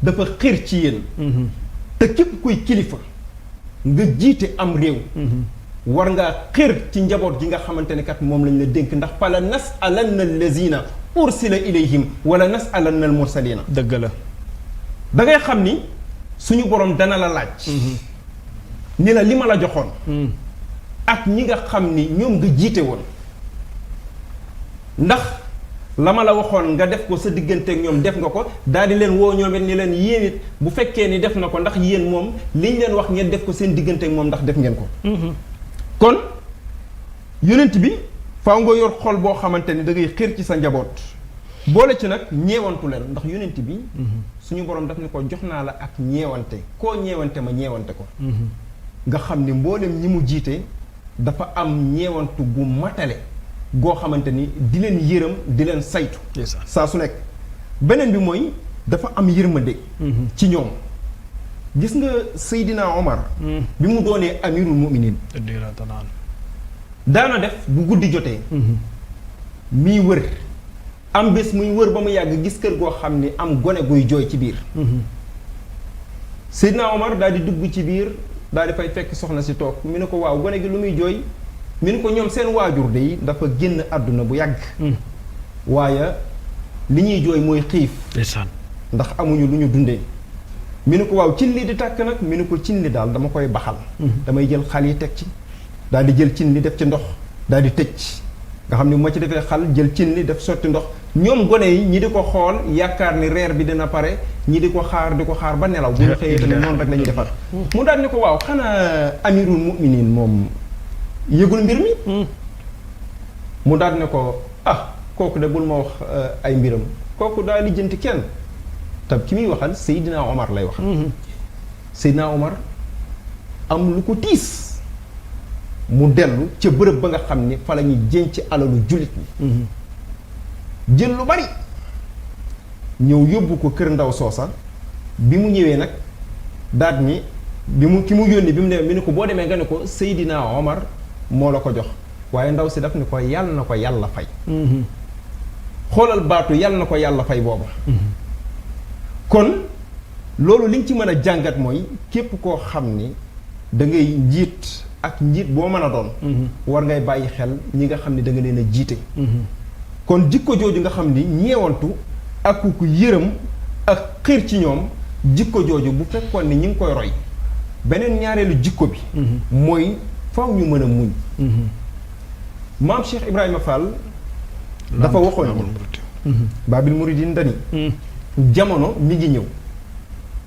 dafa xir ci yéen te képp kuy kilifa nga jiite am réew war ngaa xir ci njaboot gi nga xamante ne kat moom lañ la dénk ndax fala nasalanna allazina ursila ilayhim wala nasalanna al mursalina dëgg la da ngay xam ni suñu borom dana la laaj ni la li ma la joxoon ak ñi nga xam ni ñoom nga jiite woon ndax la ma la waxoon nga def ko sa diggante ak ñoom def nga ko daal di leen woo ñoom it ni leen yéen it bu fekkee ni def na ko ndax yéen moom liñ leen wax ngeen def ko seen diggante ak moom ndax def ngeen ko kon yonent bi faaw nga yor xol boo xamante ni da ngay xër ci sa njaboot boole ci nag ñeewantu leen ndax yonent bi suñu borom daf ne ko jox naa la ak ñeewante koo ñeewante ma ñeewante ko nga xam ni mboolem ñi mu jiite dafa am ñeewantu gu matale goo xamante ni di leen yërëm di leen saytu saa su nekk beneen bi mooy dafa am yërmande ci ñoom gis nga Seydina Omar bi mu doonee amirul muminin daana def bu guddi jotee miy wër am bés muy wër ba mu yàgg gis kër goo xam ni am gone guy jooy ci biir Seydina Omar daal di dugg ci biir daal di fay fekk soxna si toog mi ne ko waaw gone gi lu muy jooy mi ne ko ñoom seen waajur de dafa génn àdduna bu yàgg waaye li ñuy jooy mooy xiif ndax amuñu lu ñu dundee mi ne ko waaw cin li di tàkk nag mi ne ko cin li daal dama koy baxal damay jël xal yi teg ci daal di jël cin li def ci ndox daal di tëj nga xam ne bu ma ci defee xal jël cin li def sotti ndox ñoom gone yi ñi di ko xool yaakaar ni reer bi dina pare ñi di ko xaar ba nelaw bu ñu xëyee tamit noonu rek la ñuy defar mu daal ni ko waaw xanaa amirul muminin moom yëgul mbir mi mu daal ne ko kooku de bul ma wax ay mbiram kooku daal lijjanti kenn te ki muy waxal Seydina Omar lay waxal Seydina Omar am lu ko tiis mu dellu ca bërëb ba nga xam ni fa la ñuy jënc alalu jullit ñi jël lu bari ñëw yóbbu ko kër ndaw soosa bi mu ñëwee nag daat ni bi mu ki mu yónni bi mu demee mi ne ko boo demee nga ne ko Seydina Omar moo la ko jox waaye ndaw si daf ni ko yàlla na ko yàlla fay xoolal baatu yàlla na ko yàlla fay booba kon loolu liñ ci mën a jàngat mooy képp koo xam ni da ngay njiit ak njiit boo mën a doon war ngay bàyyi xel ñi nga xam ni da nga leen a jiite kon jikko jooju nga xam ni ñeewantu ak ku yërëm ak xër ci ñoom jikko jooju bu fekkoon ni ñi ngi koy roy beneen ñaareelu jikko bi mooy faw ñu mën a muñ maam Cheikh Ibrahima Fall dafa waxoon ni Baabil Muridin dani jamono mi ngi ñëw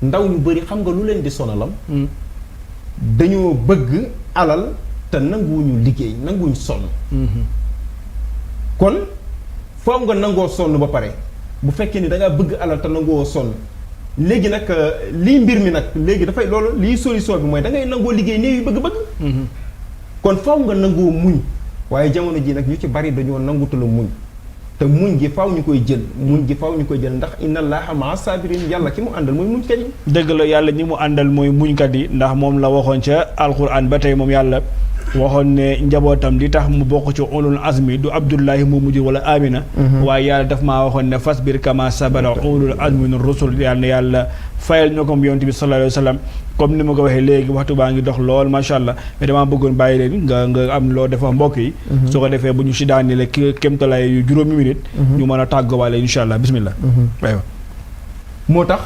ndaw ñu bari xam nga lu leen di sonalam dañoo bëgg alal te nanguwuñu liggéey nanguwuñu sonn kon faaw nga nangoo sonn ba pare bu fekkee ni da ngaa bëgg alal te nangoo sonn léegi nag lii mbir mi nag léegi dafay loolu lii solution bi mooy da ngay nangoo liggéey néew yu bëgg-bëgg kon faaw nga nangoo muñ waaye jamono ji nag ñu ci bari dañoo nangutula muñ te muñ gi faaw ñu koy jël ndax inna allaha maa sabirin yàlla ki mu àndal mooy muñkat yi dëgg la yàlla ñi mu àndal mooy muñkat yi ndax moom la waxoon ca alquran ba tey moom yàlla waxoon ne njabootam li tax mu bokk ci ulul azmi du abdullahi mu mujj wala amina waaye yàlla daf maa waxoon ne fasbir kama sabara ulul azmi min rusul yàlla fayal ñoo ko yonent bi sallallahu alayhi wa sallam comme ni ma ko waxee léegi waxtu baa ngi dox lool macha allah mais damaa bëggoon bàyyi leen nga am loo defa mbokk yi soo ko defee bu ñu si daani la kémtalaay yu juróomi minute ñu mën a tàggowaale insha allah bismillah aywa moo tax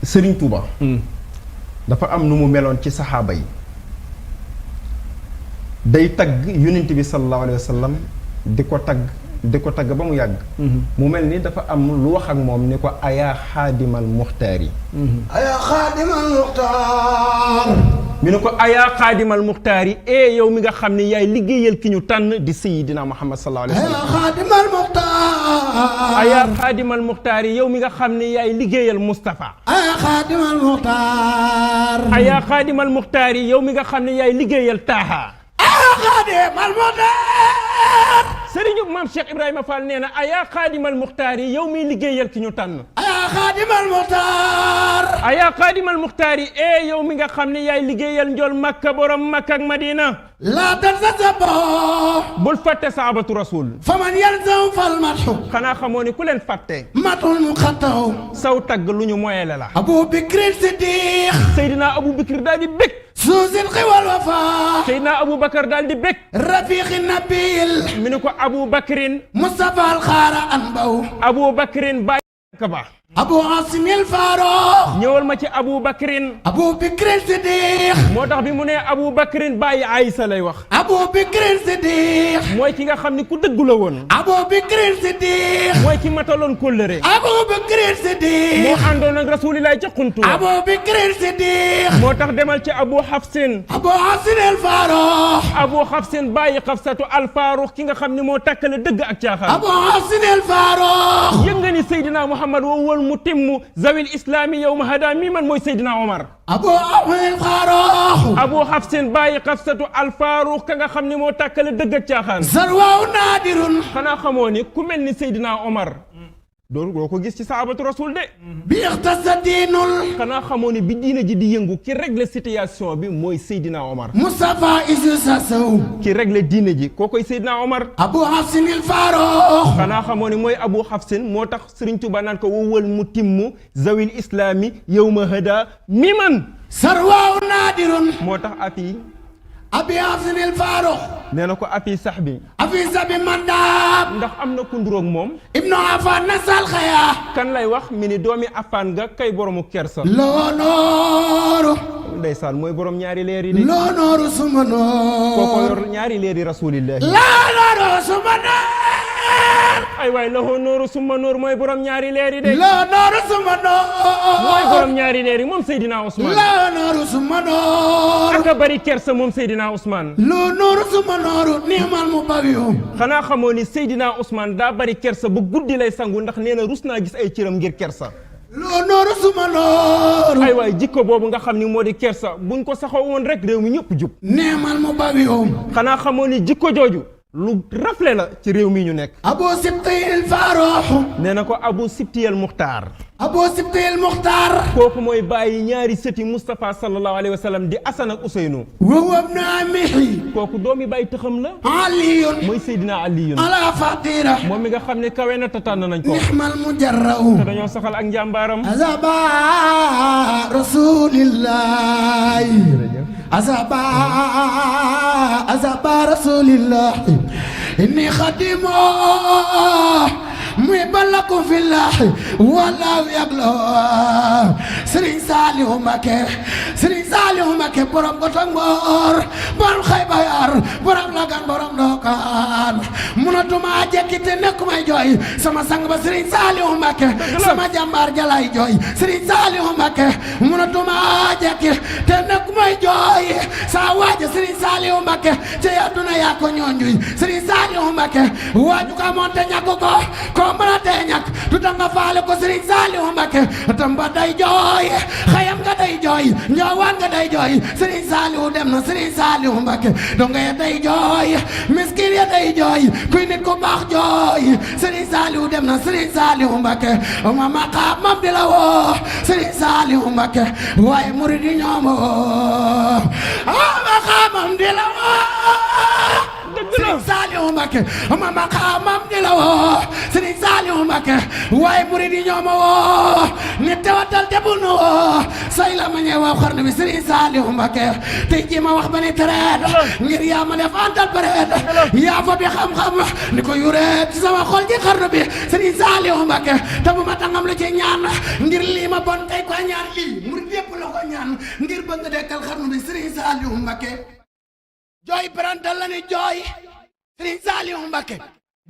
Serigne Touba dafa am nu mu meloon ci saxaaba yi day tagg yonent bi sallallahu alayhi wa sallam di ko tagg ba mu yàgg mu mel ni dafa am lu wax ak moom ni ko ayaa xaadimal muxtaar yi ayaa xaadimal muxtaar mi ne ko ayaa xaadimal muxtaari yow mi nga xam ne yaay liggéeyal ki ñu tànn di sayidina Muhammad sallallahu alayhi wa sallam. xaadimal muxtaar. ayaa xaadimal muxtaari yow mi nga xam ne yaay liggéeyal Moustapha. ayaa xaadimal muxtaar. ayaa xaadimal muxtaari yow mi nga xam ne yaay liggéeyal Taaha. ayaa xaadimal muxtaar. Sëriñu maam Cheikh Ibrahima Fall nee na ayaa xaadimal muxtaari yow miy liggéeyal ki ñu tànn. ayaa xaadimal muxtaar. ayaa xaadimal muxtaari yow mi nga xam ne yaay liggéeyal njool Makka borom Makka ak Madina. laa tansa saboo. bul fàtte saabatu rasul. faman yalzam fal matxu. xanaa xamoo ni ku leen fàtte. matul mu xattaw. saw tagg lu ñu moyele la. Abu Bakrin Siddiq. Seydina Abu Bakr daal di bég. suusil xiwal wafa. Seydina Abu Bakar daal di bég. rafiqi nabil. mi ne ko Abu Bakrin. Mustafa alxaara anbaw. Abu Bakrin bàyyi ka ba. Abu Asimil Farox. ñëwal ma ci Abu Bakrin. Abu Bakrin Siddiq. moo tax bi mu ne Abu Bakrin bàyyi Aysa lay wax. Abu Bakrin Siddiq. mooy ki nga xam ni ku dëggu la woon. Abu Bakrin Siddiq. mooy ki mataloon kóllëre. Abu Bakrin Siddiq. moo àndoon ak rasulilaay ca xuntu. Abu Bakrin Siddiq. moo tax demal ci Abu Hafsin. Abu Asimil Farox. Abu Hafsin bàyyi Xafsatu alfaarux ki nga xam ni moo takkale dëgg ak caaxaan. Abu Asimil Farox. yëg nga ni Seydina Muhammad wowal mu timmu zawil islami yow ma hada mi man mooy Seydina Omar. Abu Asimil Farox. Abu Hafsin bàyyi Xafsatu alfaarux ka nga xam ni moo takkale dëgg ak caaxaan. sarwaaw naadirun. xanaa xamoo ni ku mel ni Seydina Omar. doo ko gis ci sahabatu rasul de. bi ixtasa diinul. xanaa xamoo ni bi diina ji di yëngu ki régler situation bi mooy Seydina Omar. Mustafa Issa Sow. ki régler diina ji koo koy Seydina Omar. Abu Hafsinil Farox. xanaa xamoo ni mooy Abu Hafsin moo tax Serigne Touba naan ko wowal mu timmu zawil islami yow ma hada mi man. sarwaaw naadirun. moo tax afi. Abi Hafsinil Farox. nee na ko afi sax bi. afi sabi mandaab. ndax am na ku nduroog moom. ibnu Afan nasal xaya. kan lay wax mi ni doomi Affan nga kay boromu kersa. loo nooru. ndeysaan mooy borom ñaari leer yi de. loo nooru suma noor. kooko yor ñaari leer yi rasulillahi. loo nooru suma noor. ay waay lahoo nooru summa noor mooy borom ñaari leer yi de. loo nooru suma noor. mooy borom ñaari leer yi moom Seydina Ousmane. loo nooru suma noor. aka bari kersa moom Seydina Ousmane. loo nooru suma nooru niimal mu bawiyu. xanaa xamoo ni Seydina Ousmane daa bari kersa bu guddi lay sangu ndax nee na rus naa gis ay cëram ngir kersa. loo nooru suma noor. ay waay jikko boobu nga xam ni moo di kersa buñ ko saxoo woon rek réew mi ñëpp jub. niimal mu bawiyu. xanaa xamoo ni jikko jooju lu rafle la ci réew mi ñu nekk. Abu Sibtiyil Farox. nee na ko Abu Sibtiyal Muxtaar. Abu Sibtiyil Muxtaar. kooku mooy bàyyi ñaari sëti Moustapha sallallahu alayhi wa sallam di Asan ak Useynu. wa huwa ibnu ammihi. kooku doomi bàyyi tëxam la. aliyun. mooy Seydina Aliyun. ala fatira. moom mi nga xam ne kawe na tataan nañ ko. nixmal mujarraw. te dañoo saxal ak njàmbaaram. azaba rasulillahi. azaba rasulillahi. inni xadimo muy balaku fillahi wallahu yaglo. Serigne Saliou Mbacké. Serigne Saliou Mbacké borom Gotok Ngor. borom Xaybayar. borom Lagan borom Ndokaan. munatuma jekki te nekkuma jooy. sama sang ba Serigne Saliou Mbacké. sama jàmbaar jalay jooy. Serigne Saliou Mbacké. munatuma jekki te nekkuma jooy. sa waaja Serigne Saliou Mbacké. te àdduna yaa ko ñoonjuy. Serigne Saliou Mbacké. waaju ka monte ñàkk ko mën a tee ñàkk du tax nga faale ko Serigne Saliou Mbacké. tamba day jooy. xayam nga day jooy. njoowaan nga day jooy. Serigne Saliou dem na Serigne Saliou Mbacké. donga ya day jooy. miskin ya day jooy. kuy nit ku baax jooy. Serigne Saliou dem na Serigne Saliou Mbacké. ma maqaamam di la woo Serigne Saliou Mbacké. waaye murid yi ñoom woo maqaamam di la woo Serigne Saliou Mbacké. ma maqaamam di la woo Serigne Saliou Mbacké. waaye murid yi ñoom woo ni tewatal te bu nu woo say la ma ñëw xarnu bi Serigne Saliou Mbacké. tey jii ma wax ba ni tereet ngir yaa ma def antal bëreet yaa fa bi xam-xam ni ko yureet ci sama xol ji xarnu bi Serigne Saliou Mbacké. te bu ma tàngam lu ci ñaan ngir lii ma bon tey ko ñaan lii murid yépp la ko ñaan ngir bëgg dekkal xarnu bi Serigne Saliou Mbacké. jooy parental la ni jooy Serigne Saliou Mbacké.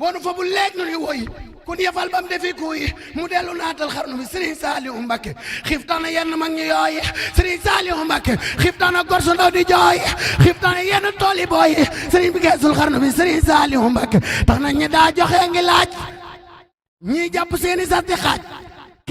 boo nu fa bu leeg nu ni woy kun yefal bam defi kuy mu dellu naatal xarnu bi Serigne Saliou Mbacké xiif tax na yenn mag ñi yooy Serigne Saliou Mbacké xiif tax na gor su ndaw di jooy xiif tax na yenn tooli booy Serigne bi geesul xarnu bi Serigne Saliou Mbacké tax na ñi daa joxe ngi laaj ñii jàpp seeni sarti xaaj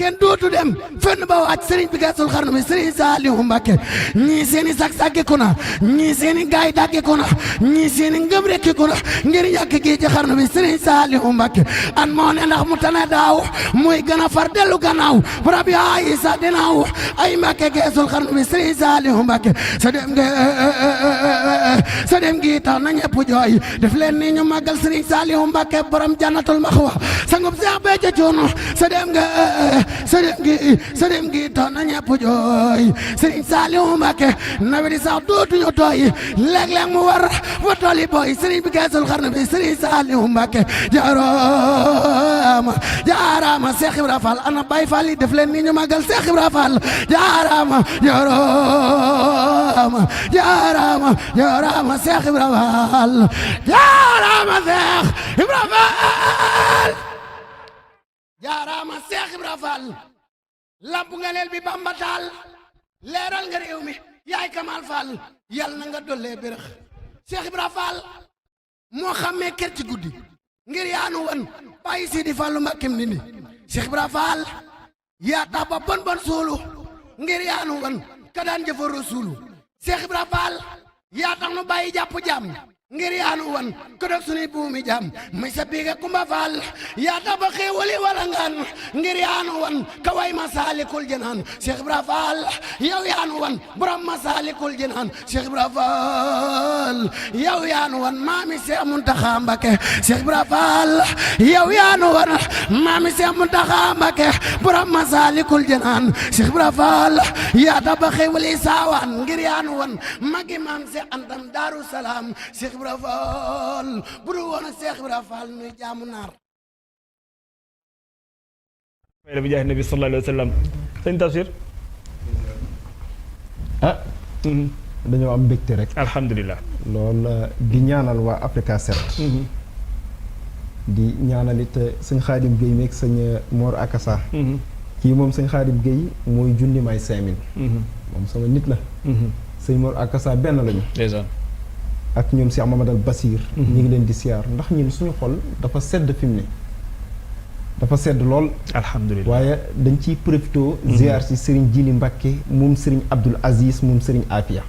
kenn dootu dem fenn ba wàcc Serigne bi geesul xarnu bi Serigne Saliou Mbacké ñii seeni sag-saggiku na ñii seeni gaay daggiku na ñii seeni ngëm rekkiku na ngir ñàkk gi ci xarnu bi Serigne Saliou Mbacké an moo ne ndax mu tane daaw muy gën a far dellu gannaaw rab yaa isa dinaaw ay Mbacké geesul xarnu bi Serigne Saliou Mbacké sa dem gi tax na ñepp jooy def leen ni ñu màggal Serigne Saliou Mbacké borom jannatul maxwa sangub Seex Béthio Thioune sa dem gi tax na ñepp jooy Serigne Saliou Mbacké nawet yi sax dootuñu tooy léeg-léeg mu war fa tooli booy Serigne bi geesul xarnu bi Serigne Saliou Mbacké jaaraama jaaraama Cheikh Ibra Fall ana Baye Fall yi def leen ni ñu màggal Cheikh Ibra Fall jaaraama jaaraama jaaraama jaaraama Cheikh Ibra Fall jaaraama Cheikh Ibra Fall jaaraama Cheikh Ibra Fall lamp nga leel bi Bamba taal leeral nga réew mi yaay Kamal Fall yal na nga dollee bérëx Cheikh Ibra Fall moo xammee kër ci guddi ngir yaanu wan bàyyi Sidi Fallu Mbàkkem ni Cheikh Ibra Fall yaa tax ba bon bon suulu ngir yaanu wan ka daan jëfaroo suulu Cheikh Ibra Fall yaa tax nu bàyyi jàpp jàmm ngir yaanu wan ko dog sunuy buumi jàmm muy sa biiga Kumba Fall yaa tax ba xéewali wala ngaan ngir yaanu wan ka way Masaalikul Jinaan Cheikh Ibra Fall yow yaanu wan borom Masaalikul Jinaan Cheikh Ibra Fall yow yaanu wan maami Cheikh Muntaxa Mbacké Cheikh Ibra Fall yow yaanu wan maami Cheikh Muntaxa Mbacké borom Masaalikul Jinaan Cheikh Ibra Fall yaa tax ba xéewali saawaan ngir yaanu wan magi maam Cheikh Antam Daaru Salaam Cheikh Ibra Fall bu dul woon ak Cheikh Ibra Fall nuy jaamu naar bi jaay nabi sallallahu alayhi wa sallam sëñ Tafsir dañoo am mbégte rek alhamdulilah loolu di ñaanal waa Africa 7 di ñaanal it sëñ Xaadim Guèye meeg sëñ Mor Akassa kii moom sëñ Xaadim Guèye mooy junni may 5000 moom sama nit la sëñ Mor Akassa benn lañu ak ñoom Cheikh Mamadou Bassir ñu ngi leen di siyaar ndax ñun suñu xol dafa sedd fi mu ne dafa sedd lool alhamdulilah waaye dañ ciy profité ziar si Serigne Jili Mbacké moom Serigne Abdoul Aziz moom Serigne Afia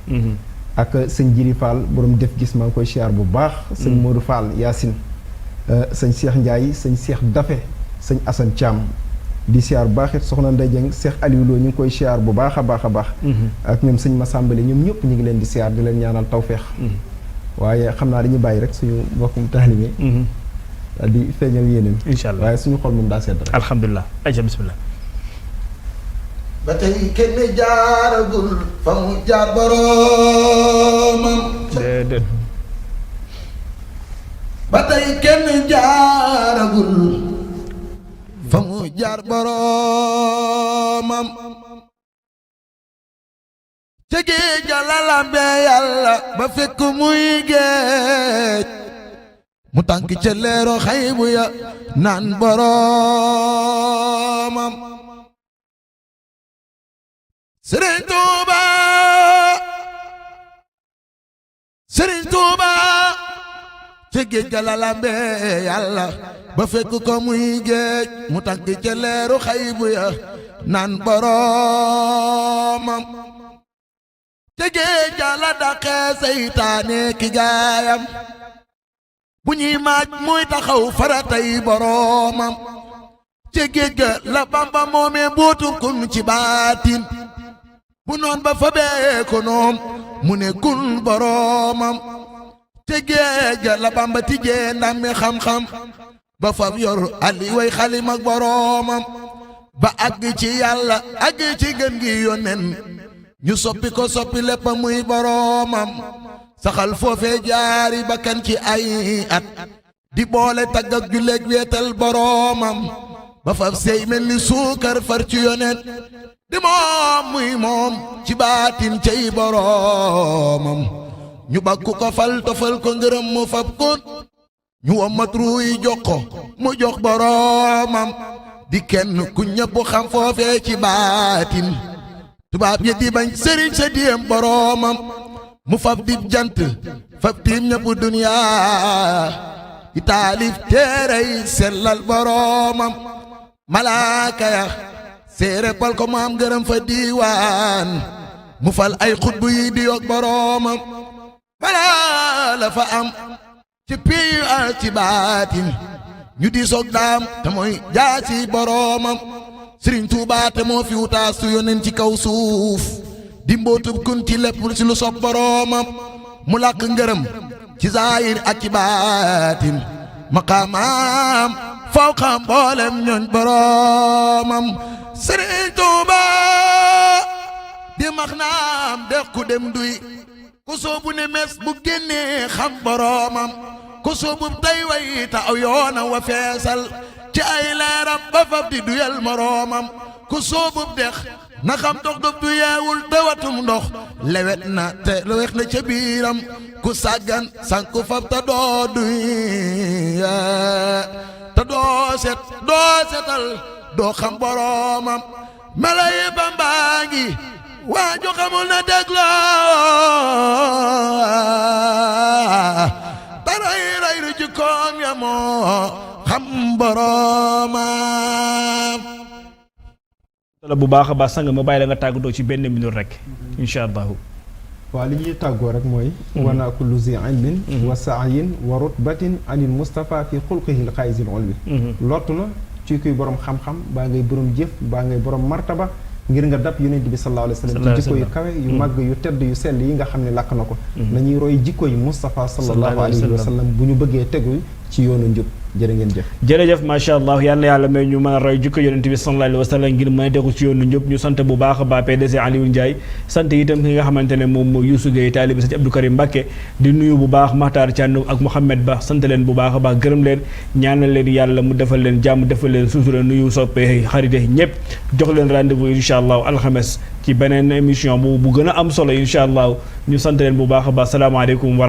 ak sëñ Jili Fall borom def gis maa ngi koy siyaar bu baax sëñ Modou Fall Yacine sëñ Cheikh Ndiaye sëñ Cheikh Dafe sëñ Assane Thiam di siyaar bu baax it soxna Ndeye Dieng Cheikh Aliou Lo ñu ngi koy siyaar bu baax a baax a baax ak ñoom sëñ Massambale ñoom ñëpp ñu ngi leen di siyaar di leen ñaanal tawfeex waaye xam naa dañuy bàyyi rek suñu mbokkum taalibe daal di feeñal yéeneen incha allah waaye suñu xol moom daa sedd rek alhamdulilah ayca bismillah ba tey kenn jaaragul fa mu jaar boroomam déedéet ba tey kenn jaaragul fa mu jaar boroomam ca géej ga la lambee yàlla ba fekk muy géej mu tànk ca leero xaybu ya naan boroomam Sëriñ Tuuba Sëriñ Tuuba ca géej ga la lambee yàlla ba fekk ko muy géej mu tànk ca leero xaybu ya naan boroomam ca géej ga la daqee seytaane ki gaayam bu ñuy maaj muy taxaw faratay boroomam ca géej ga la Bamba moomee bootu kun ci baatin bu noon ba fa bee ko noom mu ne kun boroomam ca géej ga la Bamba tijjee ndammi xam-xam ba fab yor ali way xalim ak boroomam ba àgg ci yàlla àgg ci gën gi yonen ñu soppi ko soppi lépp muy boroomam saxal foofee jaari bakkan ci ay at di boole tagg ak julleeg weetal boroomam ba faf sey mel ni suukar far ci yonen di moom muy moom ci baatin cay boroomam ñu bakku ko fal tofal ko ngërëm mu fab kun ñu wommat ruuy jox ko mu jox boroomam di kenn ku ñëpp xam foofee ci baatin tubaab yi di bañ sëriñ sa diyem boroomam mu fab dib jant fab tiim ñëpp duniyaa di taalif téerey sellal boroomam malaaka ya séere pal ko mu am gërëm fa diiwaan mu fal ay xutbu yi di yokk boroomam balaa la fa am ci piyu ak ci baatin ñu di soog daam te mooy jaasi boroomam Sëriñ Tuubaa te moo fi wutaas su yónneen ci kaw suuf di mbootub kun ci lépp ci lu sopp boroomam mu làkk ngërëm ci zaahir ak ci baatin maqaamaam faw xam mboolem ñooñ boroomam Sëriñ Tuubaa di max naam dex ku dem duy ku soobu ne mes bu génnee xam boroomam ku soobu tey way ta aw yoona wa feesal ci ay leeram ba fab di duyal moroomam ku soobu dex na xam dox dox du yeewul te watum ndox lewet na te wex na ca biiram ku sàggan sanku fab ta doo duy te doo setal doo xam boroomam mela yi Bambaa ngi waaju xamul na dégloo taray ray ru jikkoom ya moo xam boroomam la bu baax a baax sang ma bàyyi la nga tàggatoo ci benn minute rek incha allahu. waaw li ñuy tàggoo rek mooy wana kullu zi ilmin wa sa'yin wa rutbatin anil Mustafa fi xulqihi l-xaayisil ulwi lottu na ci kuy borom xam-xam baa ngay borom jëf baa ngay borom martaba ngir nga dab yonent bi sallallahu alayhi wa sallam ci jikko yu kawe yu màgg yu tedd yu sell yi nga xam ne làkk na ko nañuy roy jikko yi Mustafa sallallahu alayhi wa sallam bu ñu bëggee tegu ci yoonu njub jërë ngeen jëf jërëjëf macha allah yal na yàlla may ñu mën a roy jikko yonent bi sallallahu alayhi wa sallam ngir mën a degu ci yoonu njub ñu sant bu baax a baax PDC Alioune Ndiaye sant itam ki nga xamante ne moom Youssou Gueye taalibi Sëñ Abdou Karim Mbacké di nuyu bu baax Makhtar Thiandoum ak Mouhamed Ba sant leen bu baax a baax gërëm leen ñaanal leen yàlla mu defal leen jàmm defal leen sutura nuyu soppee xarite ñëpp jox leen rendez-vous incha allah alxames ci beneen émission bu gën a am solo incha allah ñu sant leen bu baax a baax salaamaaleykum